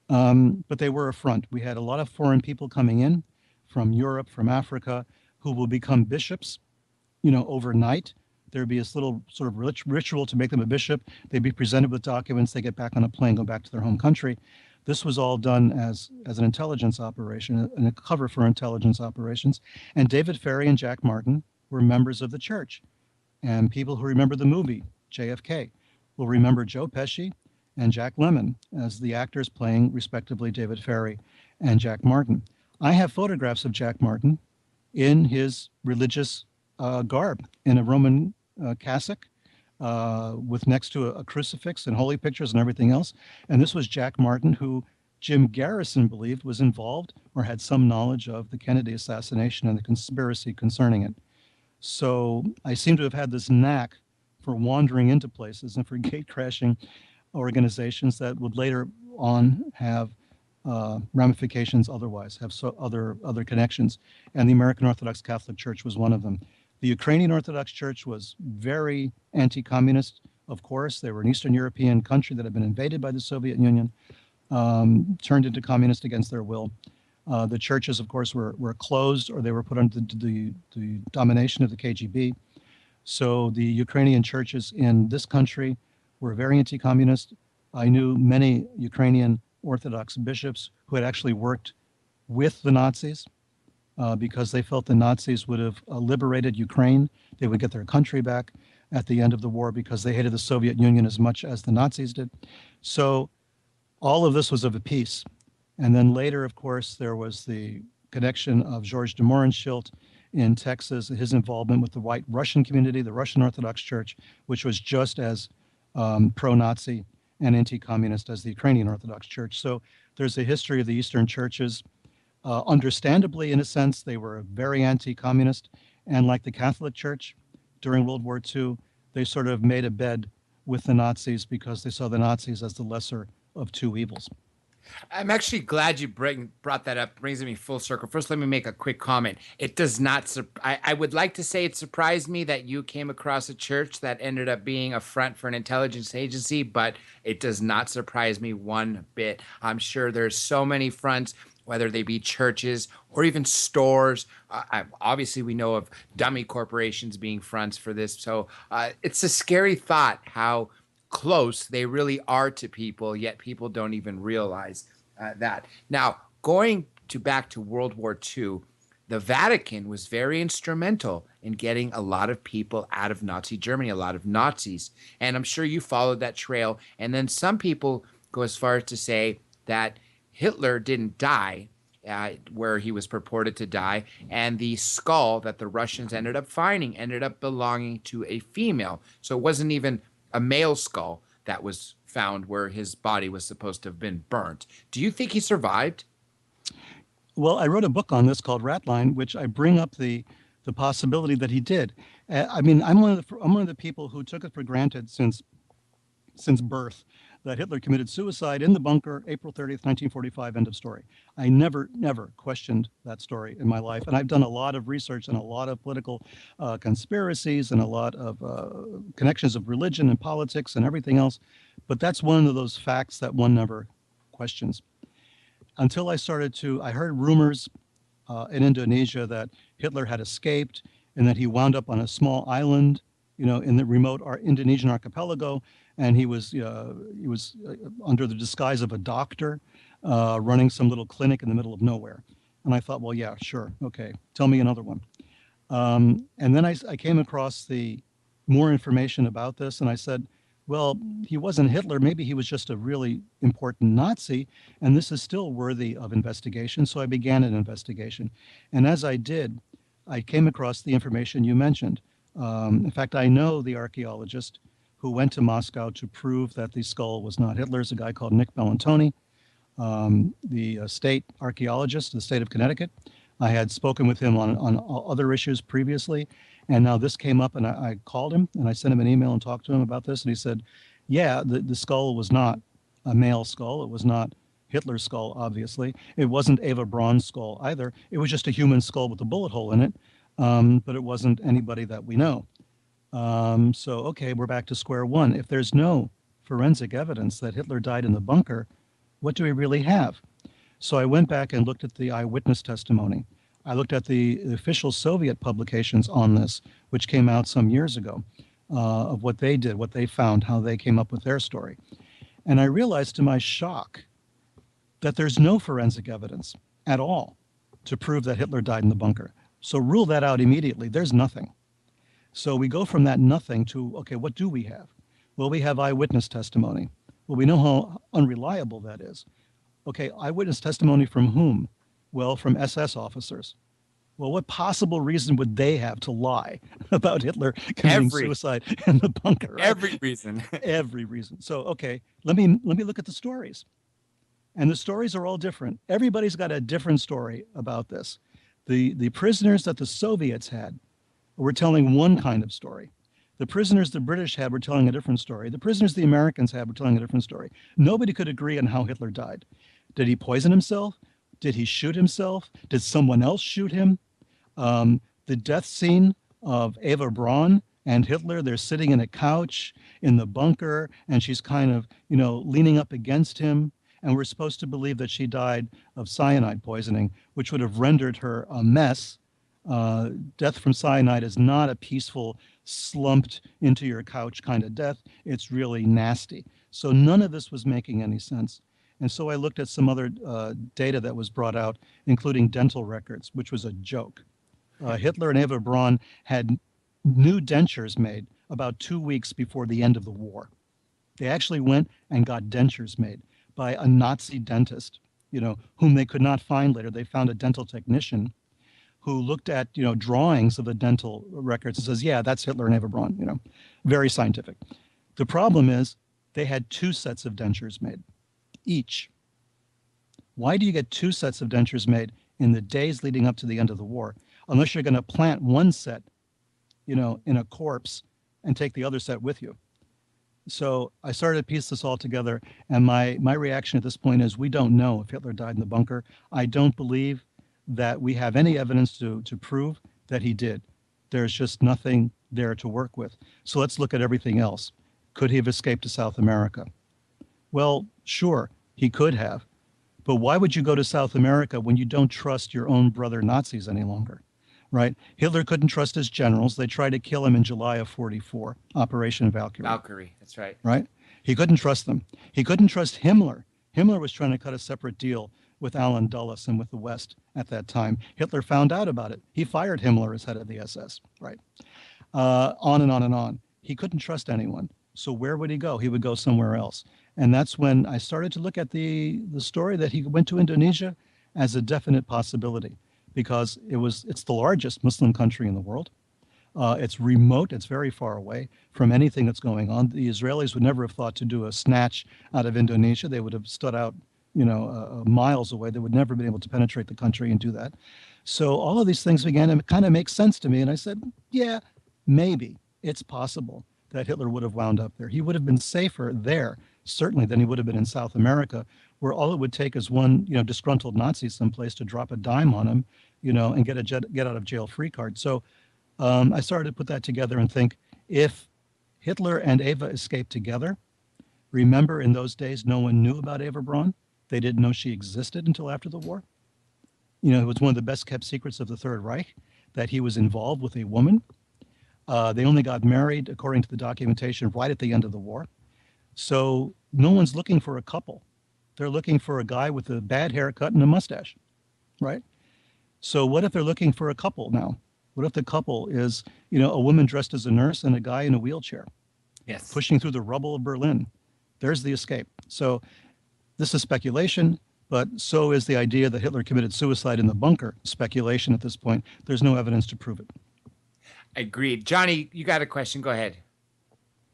But they were a front. We had a lot of foreign people coming in from Europe, from Africa, who will become bishops, overnight. There'd be this little sort of ritual to make them a bishop. They'd be presented with documents. They get back on a plane, go back to their home country. This was all done as an intelligence operation, and a cover for intelligence operations. And David Ferrie and Jack Martin were members of the church. And people who remember the movie JFK will remember Joe Pesci and Jack Lemmon as the actors playing, respectively, David Ferrie and Jack Martin. I have photographs of Jack Martin in his religious garb, in a Roman cassock, with next to a crucifix and holy pictures and everything else. And this was Jack Martin, who Jim Garrison believed was involved or had some knowledge of the Kennedy assassination and the conspiracy concerning it. So I seem to have had this knack for wandering into places and for gate crashing organizations that would later on have ramifications otherwise, have other connections. And the American Orthodox Catholic Church was one of them. The Ukrainian Orthodox Church was very anti-communist, of course. They were an Eastern European country that had been invaded by the Soviet Union, turned into communist against their will. The churches, of course, were closed, or they were put under the domination of the KGB. So the Ukrainian churches in this country were very anti-communist. I knew many Ukrainian Orthodox bishops who had actually worked with the Nazis because they felt the Nazis would have liberated Ukraine. They would get their country back at the end of the war because they hated the Soviet Union as much as the Nazis did. So all of this was of a piece. And then later, of course, there was the connection of George de Mohrenschildt in Texas, his involvement with the white Russian community, the Russian Orthodox Church, which was just as pro-Nazi and anti-communist as the Ukrainian Orthodox Church. So there's a history of the Eastern churches. Understandably, in a sense, they were very anti-communist. And like the Catholic Church during World War II, they sort of made a bed with the Nazis because they saw the Nazis as the lesser of two evils. I'm actually glad you brought that up. Brings me full circle. First, let me make a quick comment. It does not. I would like to say it surprised me that you came across a church that ended up being a front for an intelligence agency, but it does not surprise me one bit. I'm sure there's so many fronts, whether they be churches or even stores. Obviously, we know of dummy corporations being fronts for this. So it's a scary thought how close they really are to people, yet people don't even realize that. Now, going back to World War II, the Vatican was very instrumental in getting a lot of people out of Nazi Germany, a lot of Nazis. And I'm sure you followed that trail. And then some people go as far as to say that Hitler didn't die where he was purported to die, and the skull that the Russians ended up finding ended up belonging to a female. So it wasn't even a male skull that was found where his body was supposed to have been burnt. Do you think he survived? Well, I wrote a book on this called Ratline, which I bring up the possibility that he did. I mean, I'm one of the people who took it for granted since birth that Hitler committed suicide in the bunker, April 30th, 1945, end of story. I never questioned that story in my life. And I've done a lot of research and a lot of political conspiracies and a lot of connections of religion and politics and everything else. But that's one of those facts that one never questions. Until I heard rumors in Indonesia that Hitler had escaped and that he wound up on a small island, in the remote Indonesian archipelago, and he was under the disguise of a doctor running some little clinic in the middle of nowhere. And I thought, well, yeah, sure, okay, tell me another one. And then I came across more information about this, and I said, well, he wasn't Hitler. Maybe he was just a really important Nazi, and this is still worthy of investigation. So I began an investigation. And as I did, I came across the information you mentioned. In fact, I know the archaeologist who went to Moscow to prove that the skull was not Hitler's, a guy called Nick Bellantoni, the state archaeologist in the state of Connecticut. I had spoken with him on other issues previously, and now this came up, and I called him, and I sent him an email and talked to him about this, and he said, yeah, the skull was not a male skull. It was not Hitler's skull, obviously. It wasn't Eva Braun's skull either. It was just a human skull with a bullet hole in it, but it wasn't anybody that we know. So, okay, we're back to square one. If there's no forensic evidence that Hitler died in the bunker, what do we really have? So I went back and looked at the eyewitness testimony. I looked at the official Soviet publications on this, which came out some years ago, of what they did, what they found, how they came up with their story. And I realized to my shock that there's no forensic evidence at all to prove that Hitler died in the bunker. So rule that out immediately. There's nothing. So we go from that nothing to, okay, what do we have? Well, we have eyewitness testimony. Well, we know how unreliable that is. Okay, eyewitness testimony from whom? Well, from SS officers. Well, what possible reason would they have to lie about Hitler committing suicide in the bunker? Right? Every reason. Every reason. So, okay, let me look at the stories. And the stories are all different. Everybody's got a different story about this. The prisoners that the Soviets had were telling one kind of story. The prisoners the British had were telling a different story. The prisoners the Americans had were telling a different story. Nobody could agree on how Hitler died. Did he poison himself? Did he shoot himself? Did someone else shoot him? The death scene of Eva Braun and Hitler, they're sitting in a couch in the bunker, and she's kind of, leaning up against him. And we're supposed to believe that she died of cyanide poisoning, which would have rendered her a mess. Death from cyanide is not a peaceful, slumped into your couch kind of death. It's really nasty. So none of this was making any sense. And so I looked at some other data that was brought out, including dental records, which was a joke. Hitler and Eva Braun had new dentures made about 2 weeks before the end of the war. They actually went and got dentures made by a Nazi dentist, whom they could not find later. They found a dental technician who looked at, drawings of the dental records and says, yeah, that's Hitler and Eva Braun, very scientific. The problem is they had 2 sets of dentures made each. Why do you get 2 sets of dentures made in the days leading up to the end of the war, unless you're going to plant one set, in a corpse and take the other set with you? So I started to piece this all together, and my reaction at this point is we don't know if Hitler died in the bunker. I don't believe that we have any evidence to prove that he did. There's just nothing there to work with. So let's look at everything else. Could he have escaped to South America? Well, sure, he could have. But why would you go to South America when you don't trust your own brother Nazis any longer? Right? Hitler couldn't trust his generals. They tried to kill him in July of 44, Operation Valkyrie. Valkyrie, that's right. Right? He couldn't trust them. He couldn't trust Himmler. Himmler was trying to cut a separate deal with Allen Dulles and with the West at that time. Hitler found out about it. He fired Himmler as head of the SS. Right? On and on and on. He couldn't trust anyone. So where would he go? He would go somewhere else. And that's when I started to look at the story that he went to Indonesia as a definite possibility, because it's the largest Muslim country in the world. It's remote. It's very far away from anything that's going on. The Israelis would never have thought to do a snatch out of Indonesia. They would have stood out, miles away. They would never have been able to penetrate the country and do that. So all of these things began to kind of make sense to me. And I said, yeah, maybe it's possible that Hitler would have wound up there. He would have been safer there, certainly, than he would have been in South America, where all it would take is one, disgruntled Nazi someplace to drop a dime on him, and get a get out of jail free card. So I started to put that together and think, if Hitler and Eva escaped together, remember in those days no one knew about Eva Braun. They didn't know she existed until after the war. It was one of the best kept secrets of the Third Reich that he was involved with a woman. They only got married, according to the documentation, right at the end of the war. So no one's looking for a couple. They're looking for a guy with a bad haircut and a mustache, right? So what if they're looking for a couple now? What if the couple is, a woman dressed as a nurse and a guy in a wheelchair, Yes, pushing through the rubble of Berlin? There's the escape. So this is speculation, but so is the idea that Hitler committed suicide in the bunker. Speculation at this point. There's no evidence to prove it. agreed. Johnny, you got a question? Go ahead.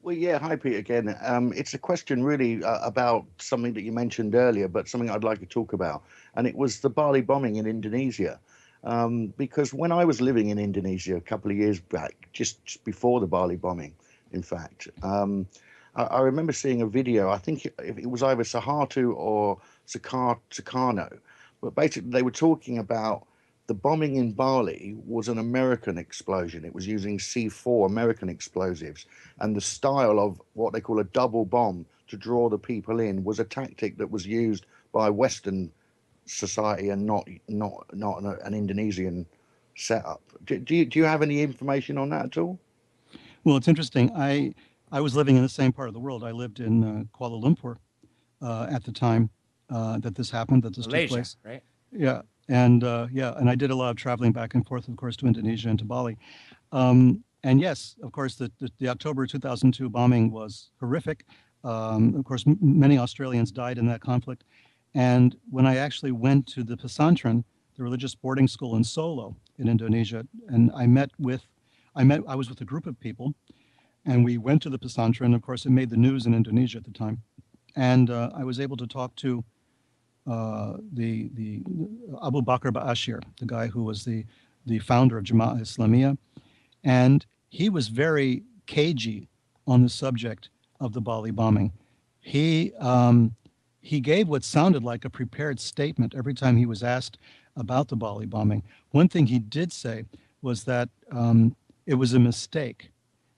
Well, yeah. Hi, Pete, again. It's a question really about something that you mentioned earlier, but something I'd like to talk about. And it was the Bali bombing in Indonesia. Because when I was living in Indonesia a couple of years back, just before the Bali bombing, in fact, I remember seeing a video. I think it was either Suharto or Sukarno. But basically, they were talking about the bombing in Bali was an American explosion. It was using C4 American explosives, and the style of what they call a double bomb to draw the people in was a tactic that was used by Western society and not an Indonesian setup. Do you have any information on that at all? Well, it's interesting. I was living in the same part of the world. I lived in Kuala Lumpur at the time. that this happened, that this took Malaysia, place. right? Yeah, and and I did a lot of traveling back and forth, of course, to Indonesia and to Bali. And yes, of course, the October 2002 bombing was horrific. Of course, many Australians died in that conflict. And when I actually went to the pesantren, the religious boarding school in Solo in Indonesia, and I was with a group of people, and we went to the pesantren. Of course, it made the news in Indonesia at the time. And I was able to talk to the Abu Bakr Ba'ashir, the guy who was the founder of Jama'at Islamiyah, and he was very cagey on the subject of the Bali bombing. He he gave what sounded like a prepared statement every time he was asked about the Bali bombing. One thing he did say was that it was a mistake,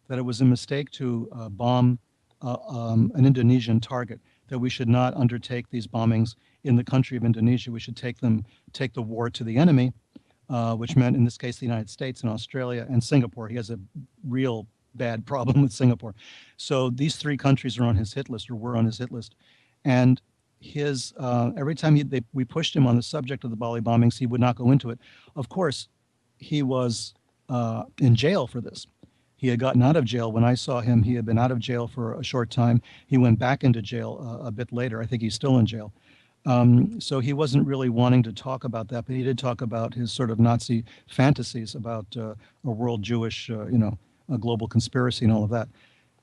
that it was a mistake to bomb an Indonesian target, that we should not undertake these bombings in the country of Indonesia. We should take the war to the enemy, which meant in this case the United States and Australia and Singapore. He has a real bad problem with Singapore. So these three countries are on his hit list, or were on his hit list. And his every time we pushed him on the subject of the Bali bombings, he would not go into it. Of course, he was in jail for this. He had gotten out of jail. When I saw him, he had been out of jail for a short time. He went back into jail a bit later. I think he's still in jail. So he wasn't really wanting to talk about that, but he did talk about his sort of Nazi fantasies about a world Jewish, a global conspiracy and all of that.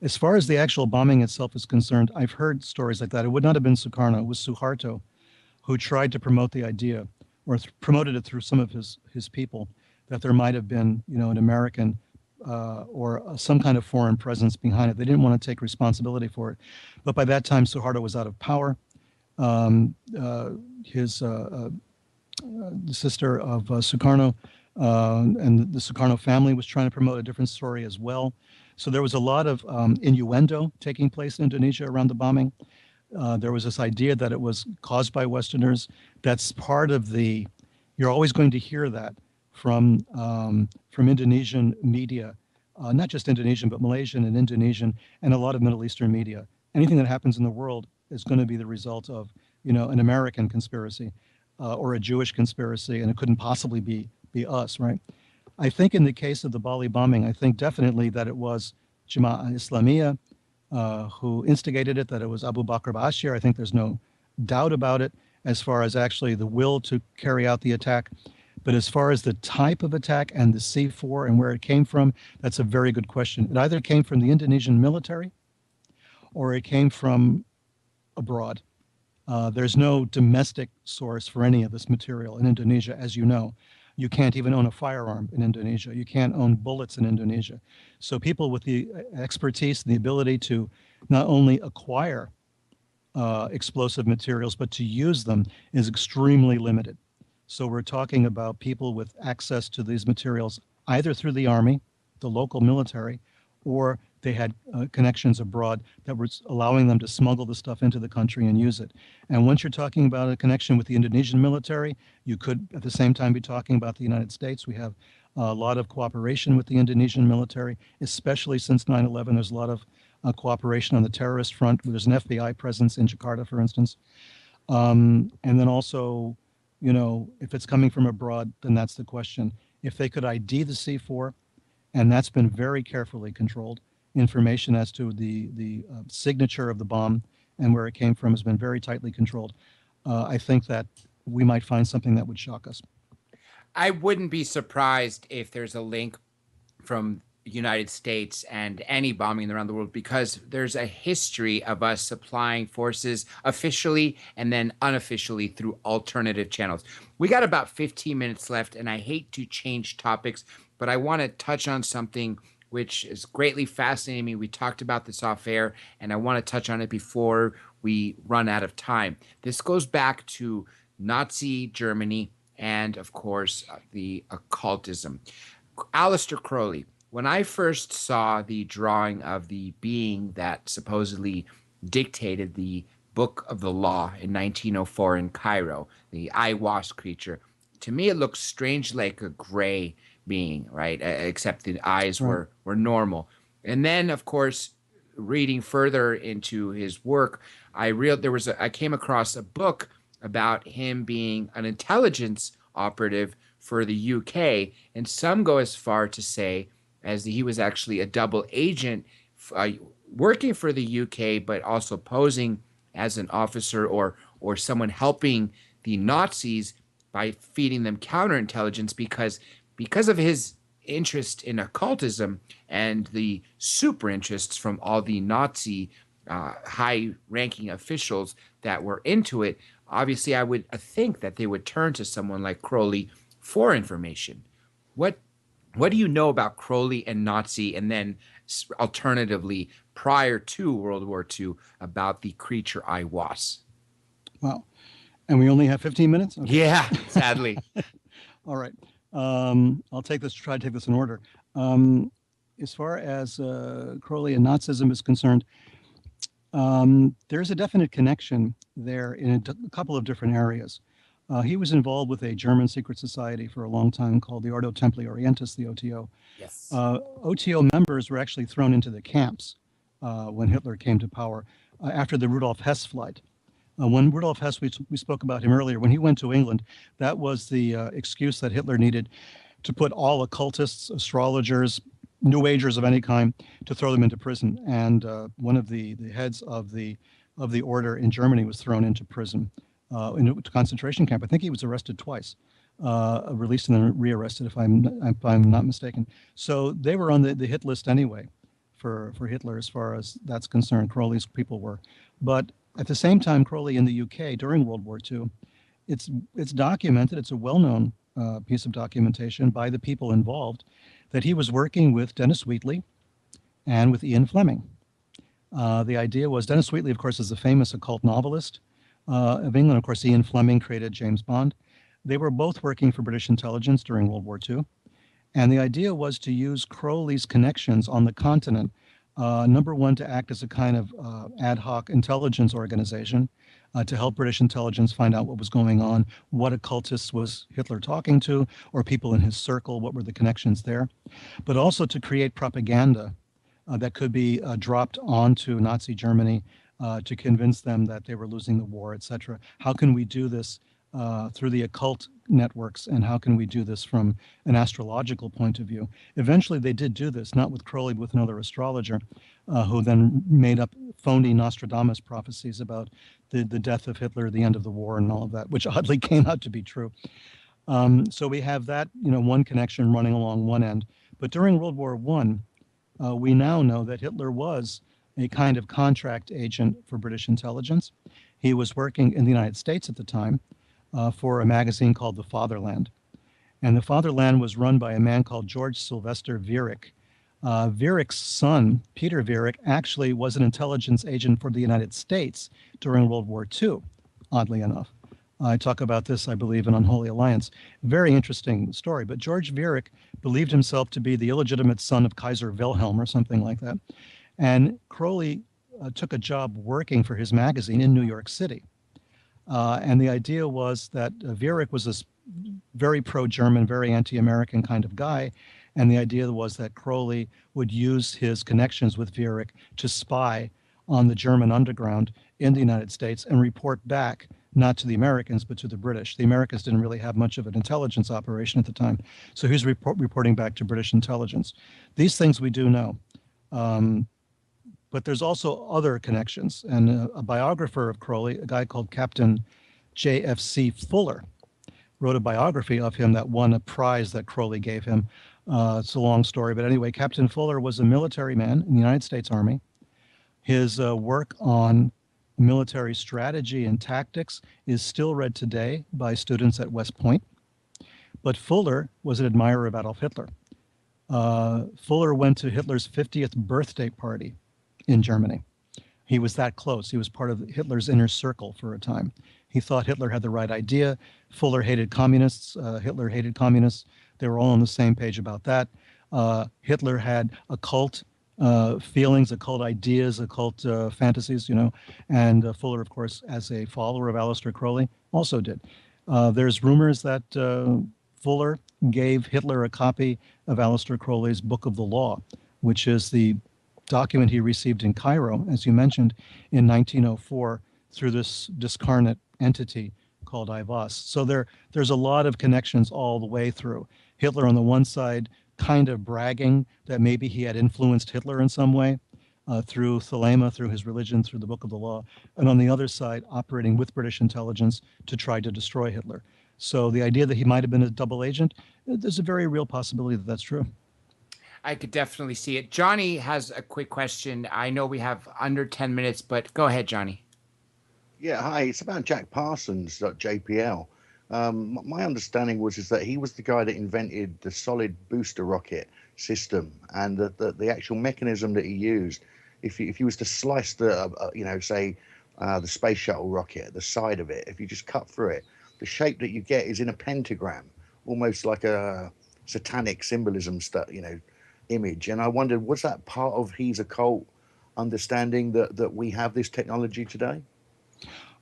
As far as the actual bombing itself is concerned, I've heard stories like that. It would not have been Sukarno. It was Suharto who tried to promote the idea, or promoted it through some of his people, that there might have been, an American or some kind of foreign presence behind it. They didn't want to take responsibility for it. But by that time, Suharto was out of power. The sister of Sukarno and the Sukarno family was trying to promote a different story as well. So there was a lot of innuendo taking place in Indonesia around the bombing. There was this idea that it was caused by Westerners. That's part of you're always going to hear that from Indonesian media, not just Indonesian, but Malaysian and Indonesian and a lot of Middle Eastern media. Anything that happens in the world is going to be the result of, an American conspiracy or a Jewish conspiracy, and it couldn't possibly be us, right? I think in the case of the Bali bombing, I think definitely that it was Jama'at Islamiyah who instigated it, that it was Abu Bakr Bashir. I think there's no doubt about it as far as actually the will to carry out the attack. But as far as the type of attack and the C4 and where it came from, that's a very good question. It either came from the Indonesian military or it came from abroad. There's no domestic source for any of this material in Indonesia, as you know. You can't even own a firearm in Indonesia. You can't own bullets in Indonesia. So people with the expertise and the ability to not only acquire explosive materials, but to use them is extremely limited. So we're talking about people with access to these materials either through the army, the local military, or they had connections abroad that were allowing them to smuggle the stuff into the country and use it. And once you're talking about a connection with the Indonesian military, you could at the same time be talking about the United States. We have a lot of cooperation with the Indonesian military, especially since 9/11. There's a lot of cooperation on the terrorist front. There's an FBI presence in Jakarta, for instance. And then also, if it's coming from abroad, then that's the question. If they could ID the C4, and that's been very carefully controlled, information as to the signature of the bomb and where it came from has been very tightly controlled. I think that we might find something that would shock us. I wouldn't be surprised if there's a link from the United States and any bombing around the world, because there's a history of us supplying forces officially and then unofficially through alternative channels. We got about 15 minutes left, and I hate to change topics, but I want to touch on something which is greatly fascinating me. We talked about this off air, and I want to touch on it before we run out of time. This goes back to Nazi Germany and, of course, the occultism. Aleister Crowley, when I first saw the drawing of the being that supposedly dictated the Book of the Law in 1904 in Cairo, the Aiwass creature, to me it looked strange like a gray being, right? Except the eyes were normal. And then, of course, reading further into his work, I came across a book about him being an intelligence operative for the UK, and some go as far to say as he was actually a double agent working for the UK, but also posing as an officer or someone helping the Nazis by feeding them counterintelligence because of his interest in occultism and the super interests from all the Nazi high-ranking officials that were into it. Obviously, I would think that they would turn to someone like Crowley for information. What do you know about Crowley and Nazi, and then alternatively, prior to World War II, about the creature I was? Wow. And we only have 15 minutes? Okay. Yeah, sadly. All right. I'll try to take this in order. As far as Crowley and Nazism is concerned, there's a definite connection there in a couple of different areas. He was involved with a German secret society for a long time called the Ordo Templi Orientis, the OTO. Yes. OTO members were actually thrown into the camps when Hitler came to power after the Rudolf Hess flight. When Rudolf Hess, we spoke about him earlier, when he went to England, that was the excuse that Hitler needed to put all occultists, astrologers, New Agers of any kind, to throw them into prison. And one of the heads of the order in Germany was thrown into prison, in a concentration camp. I think he was arrested twice, released and then rearrested, if I'm not mistaken. So they were on the hit list anyway for Hitler as far as that's concerned. Crowley's people were. But at the same time, Crowley in the UK during World War II, it's documented, it's a well-known piece of documentation by the people involved, that he was working with Dennis Wheatley and with Ian Fleming. The idea was, Dennis Wheatley, of course, is a famous occult novelist of England. Of course, Ian Fleming created James Bond. They were both working for British intelligence during World War II. And the idea was to use Crowley's connections on the continent, number one, to act as a kind of ad hoc intelligence organization to help British intelligence find out what was going on, what occultists was Hitler talking to, or people in his circle, what were the connections there, but also to create propaganda that could be dropped onto Nazi Germany to convince them that they were losing the war, etc. How can we do this through the occult networks, and how can we do this from an astrological point of view? Eventually they did do this, not with Crowley, but with another astrologer who then made up phony Nostradamus prophecies about the death of Hitler, the end of the war, and all of that, which oddly came out to be true. So we have that, one connection running along one end. But during World War I, we now know that Hitler was a kind of contract agent for British intelligence. He was working in the United States at the time for a magazine called The Fatherland. And The Fatherland was run by a man called George Sylvester Viereck. Viereck's son, Peter Viereck, actually was an intelligence agent for the United States during World War II, oddly enough. I talk about this, I believe, in Unholy Alliance. Very interesting story. But George Viereck believed himself to be the illegitimate son of Kaiser Wilhelm or something like that. And Crowley took a job working for his magazine in New York City. And the idea was that Viereck was this very pro-German, very anti-American kind of guy. And the idea was that Crowley would use his connections with Viereck to spy on the German underground in the United States and report back, not to the Americans, but to the British. The Americans didn't really have much of an intelligence operation at the time. So he was reporting back to British intelligence. These things we do know. But there's also other connections. And a biographer of Crowley, a guy called Captain J.F.C. Fuller, wrote a biography of him that won a prize that Crowley gave him. It's a long story, but anyway, Captain Fuller was a military man in the United States Army. His work on military strategy and tactics is still read today by students at West Point. But Fuller was an admirer of Adolf Hitler. Fuller went to Hitler's 50th birthday party in Germany. He was that close. He was part of Hitler's inner circle for a time. He thought Hitler had the right idea. Fuller hated communists. Hitler hated communists. They were all on the same page about that. Hitler had occult feelings, occult ideas, occult fantasies, and Fuller, of course, as a follower of Aleister Crowley, also did. There's rumors that Fuller gave Hitler a copy of Aleister Crowley's Book of the Law, which is the document he received in Cairo, as you mentioned, in 1904 through this discarnate entity called IVAS. So there's a lot of connections all the way through. Hitler on the one side, kind of bragging that maybe he had influenced Hitler in some way through Thelema, through his religion, through the Book of the Law, and on the other side, operating with British intelligence to try to destroy Hitler. So the idea that he might have been a double agent, there's a very real possibility that that's true. I could definitely see it. Johnny has a quick question. I know we have under 10 minutes, but go ahead, Johnny. Yeah, hi. It's about Jack Parsons at JPL. My understanding is that he was the guy that invented the solid booster rocket system, and the actual mechanism that he used. If you was to slice the space shuttle rocket, the side of it, if you just cut through it, the shape that you get is in a pentagram, almost like a satanic symbolism image. And I wondered, was that part of his occult understanding that we have this technology today?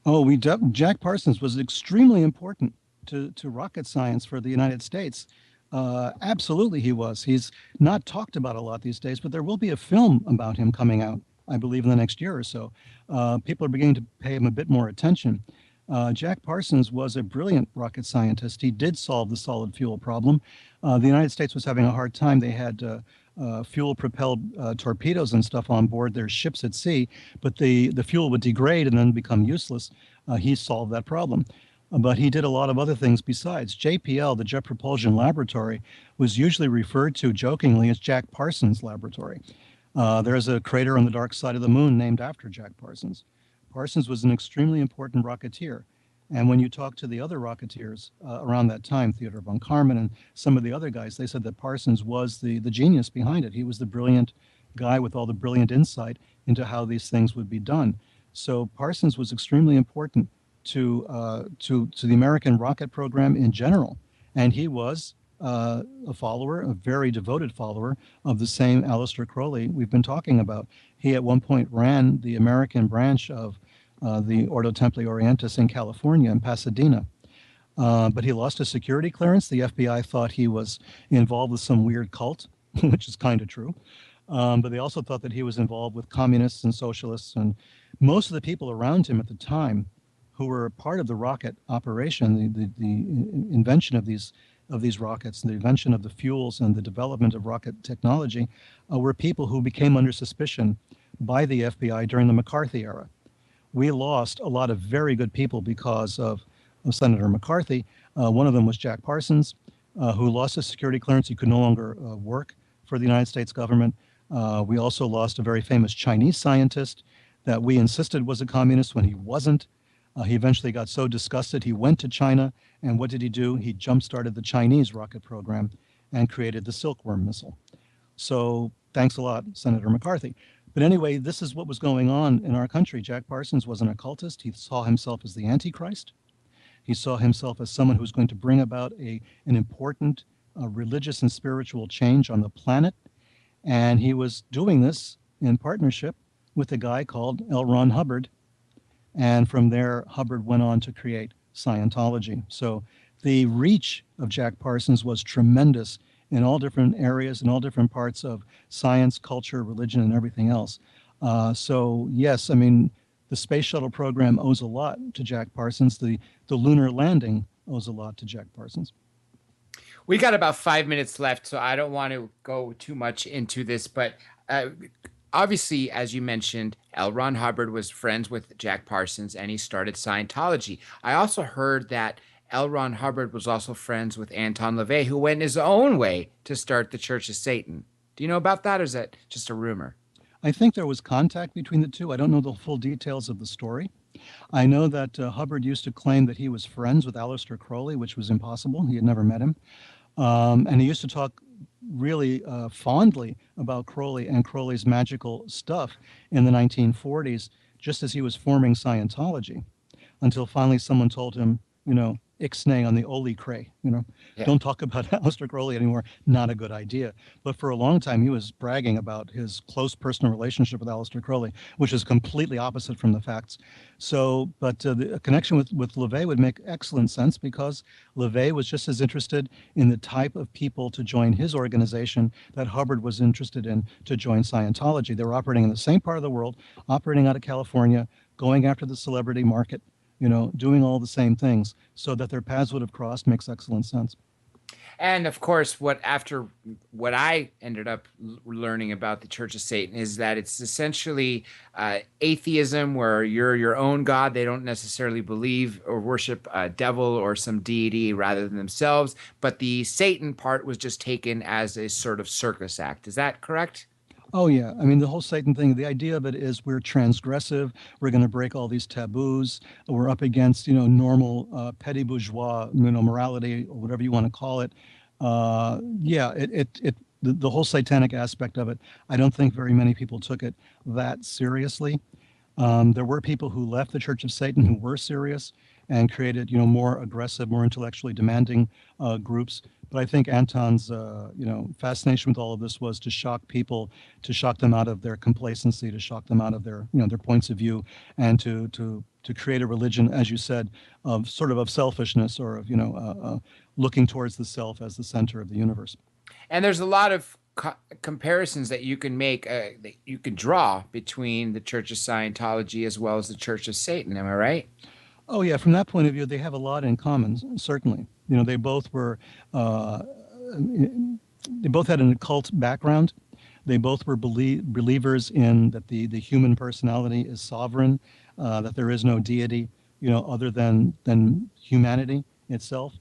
Oh, Jack Parsons was extremely important to rocket science for the United States. Absolutely, he was. He's not talked about a lot these days, but there will be a film about him coming out, I believe, in the next year or so. People are beginning to pay him a bit more attention. Jack Parsons was a brilliant rocket scientist. He did solve the solid fuel problem. The United States was having a hard time. They had fuel-propelled torpedoes and stuff on board their ships at sea, but the fuel would degrade and then become useless. He solved that problem. But he did a lot of other things besides. JPL, the Jet Propulsion Laboratory, was usually referred to jokingly as Jack Parsons Laboratory. There's a crater on the dark side of the moon named after Jack Parsons. Parsons was an extremely important rocketeer. And when you talk to the other rocketeers around that time, Theodore von Karman and some of the other guys, they said that Parsons was the genius behind it. He was the brilliant guy with all the brilliant insight into how these things would be done. So Parsons was extremely important to the American rocket program in general. And he was a follower, a very devoted follower of the same Aleister Crowley we've been talking about. He at one point ran the American branch of the Ordo Templi Orientis in California, in Pasadena. But he lost his security clearance. The FBI thought he was involved with some weird cult, which is kind of true. But they also thought that he was involved with communists and socialists. And most of the people around him at the time who were part of the rocket operation, the invention of these rockets, the invention of the fuels and the development of rocket technology, were people who became under suspicion by the FBI during the McCarthy era. We lost a lot of very good people because of Senator McCarthy. One of them was Jack Parsons, who lost his security clearance. He could no longer work for the United States government. We also lost a very famous Chinese scientist that we insisted was a communist when he wasn't. He eventually got so disgusted, he went to China, and what did he do? He jump-started the Chinese rocket program and created the Silkworm missile. So thanks a lot, Senator McCarthy. But anyway, this is what was going on in our country. Jack Parsons was an occultist. He saw himself as the Antichrist. He saw himself as someone who's going to bring about an important religious and spiritual change on the planet. And he was doing this in partnership with a guy called L. Ron Hubbard. And from there, Hubbard went on to create Scientology. So the reach of Jack Parsons was tremendous in all different areas, in all different parts of science, culture, religion, and everything else. So yes, I mean, the space shuttle program owes a lot to Jack Parsons. The lunar landing owes a lot to Jack Parsons. We got about 5 minutes left, so I don't want to go too much into this, but obviously, as you mentioned, L. Ron Hubbard was friends with Jack Parsons, and he started Scientology. I also heard that L. Ron Hubbard was also friends with Anton LaVey, who went his own way to start the Church of Satan. Do you know about that, or is that just a rumor? I think there was contact between the two. I don't know the full details of the story. I know that Hubbard used to claim that he was friends with Aleister Crowley, which was impossible. He had never met him. And he used to talk really fondly about Crowley and Crowley's magical stuff in the 1940s, just as he was forming Scientology, until finally someone told him, ixnay on the Oli Cray, don't talk about Aleister Crowley anymore. Not a good idea. But for a long time, he was bragging about his close personal relationship with Aleister Crowley, which is completely opposite from the facts. So, but the connection with LaVey would make excellent sense, because LaVey was just as interested in the type of people to join his organization that Hubbard was interested in to join Scientology. They were operating in the same part of the world, operating out of California, going after the celebrity market. doing all the same things. So that their paths would have crossed makes excellent sense. And of course, what I ended up learning about the Church of Satan is that it's essentially atheism, where you're your own god. They don't necessarily believe or worship a devil or some deity rather than themselves. But the Satan part was just taken as a sort of circus act. Is that correct? Oh yeah, I mean the whole Satan thing. The idea of it is we're transgressive. We're going to break all these taboos. We're up against normal petty bourgeois morality or whatever you want to call it. Yeah, the whole satanic aspect of it. I don't think very many people took it that seriously. There were people who left the Church of Satan who were serious and created, more aggressive, more intellectually demanding groups. But I think Anton's, fascination with all of this was to shock people, to shock them out of their complacency, to shock them out of their, their points of view, and to create a religion, as you said, of sort of selfishness or of, looking towards the self as the center of the universe. And there's a lot of comparisons that you can make, that you can draw between the Church of Scientology as well as the Church of Satan. Am I right? Oh yeah, from that point of view, they have a lot in common. Certainly, they both were, they both had an occult background. They both were believers in that the human personality is sovereign, that there is no deity, other than humanity itself.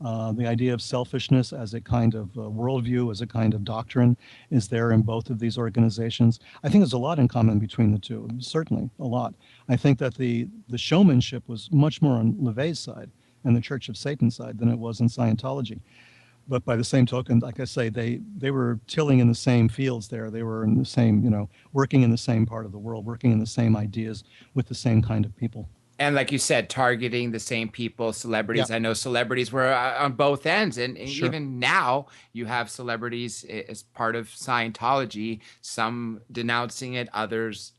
The idea of selfishness as a kind of worldview, as a kind of doctrine, is there in both of these organizations. I think there's a lot in common between the two, certainly a lot. I think that the showmanship was much more on LeVay's side and the Church of Satan side than it was in Scientology. But by the same token, like I say, they were tilling in the same fields there. They were in the same, working in the same part of the world, working in the same ideas with the same kind of people. And like you said, targeting the same people, celebrities. Yeah. I know celebrities were on both ends. And Sure. even now, you have celebrities as part of Scientology, some denouncing it, others,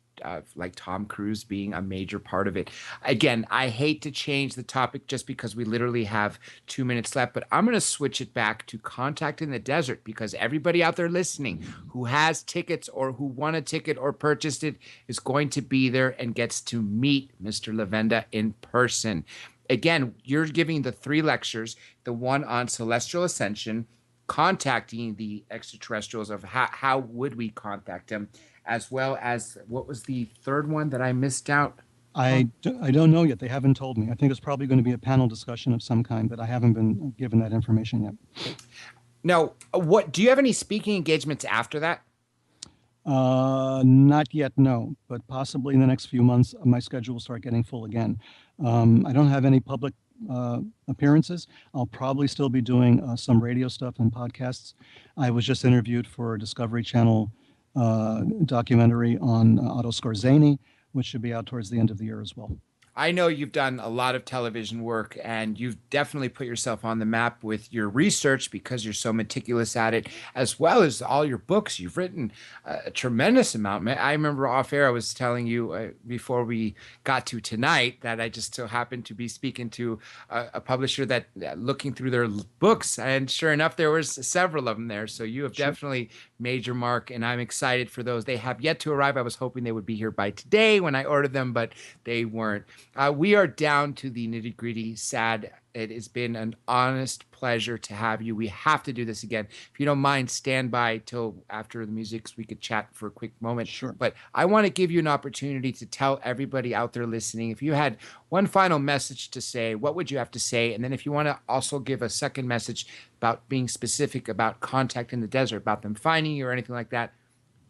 like Tom Cruise, being a major part of it. Again, I hate to change the topic just because we literally have 2 minutes left, but I'm going to switch it back to Contact in the Desert, because everybody out there listening who has tickets or who won a ticket or purchased it is going to be there and gets to meet Mr. Levenda in person. Again, you're giving the 3 lectures, the one on celestial ascension, contacting the extraterrestrials, of how would we contact them, as well as what was the third one that I missed out? I don't know yet. They haven't told me. I think it's probably going to be a panel discussion of some kind, but I haven't been given that information yet. Now, what do you have any speaking engagements after that? Not yet, no, but possibly in the next few months, my schedule will start getting full again. I don't have any public appearances. I'll probably still be doing some radio stuff and podcasts. I was just interviewed for a Discovery Channel documentary on Otto Skorzeny, which should be out towards the end of the year as well. I know you've done a lot of television work, and you've definitely put yourself on the map with your research because you're so meticulous at it, as well as all your books. You've written a tremendous amount. I remember off air, I was telling you before we got to tonight that I just so happened to be speaking to a publisher that looking through their books, and sure enough, there was several of them there. So you have definitely made your mark, and I'm excited for those. They have yet to arrive. I was hoping they would be here by today when I ordered them, but they weren't. We are down to the nitty gritty. Sad. It has been an honest pleasure to have you. We have to do this again. If you don't mind, stand by till after the music so we could chat for a quick moment. Sure. But I want to give you an opportunity to tell everybody out there listening, if you had one final message to say, what would you have to say? And then if you want to also give a second message about being specific about Contact in the Desert, about them finding you or anything like that,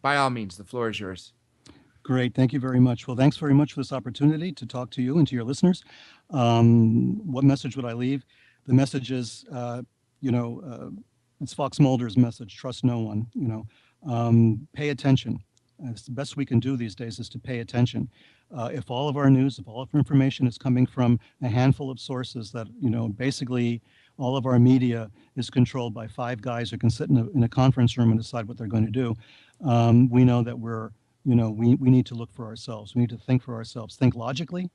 by all means, the floor is yours. Great. Thank you very much. Well, thanks very much for this opportunity to talk to you and to your listeners. What message would I leave? The message is, it's Fox Mulder's message, trust no one, pay attention. It's the best we can do these days is to pay attention. If all of our news, if all of our information is coming from a handful of sources that, basically all of our media is controlled by 5 guys who can sit in a conference room and decide what they're going to do, we know that we need to look for ourselves. We need to think for ourselves. Think logically,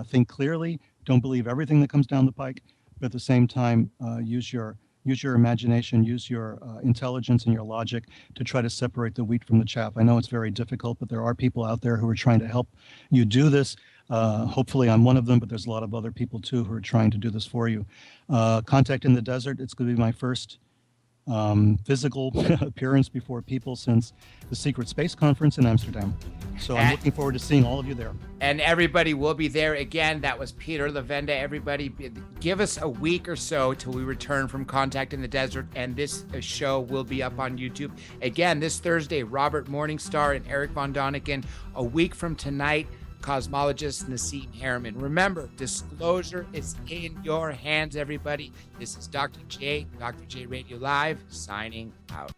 think clearly. Don't believe everything that comes down the pike, but at the same time, use your use your imagination, use your intelligence and your logic to try to separate the wheat from the chaff. I know it's very difficult, but there are people out there who are trying to help you do this. Hopefully I'm one of them, but there's a lot of other people too who are trying to do this for you. Contact in the Desert, it's going to be my first physical appearance before people since the Secret Space Conference in Amsterdam. So I'm looking forward to seeing all of you there. And everybody will be there again. That was Peter Levenda. Everybody, give us a week or so till we return from Contact in the Desert, and this show will be up on YouTube. Again, this Thursday, Robert Morningstar and Eric Von Doniken. A week from tonight, cosmologist Nassim Harriman. Remember, disclosure is in your hands, everybody. This is Dr. J Radio Live, signing out.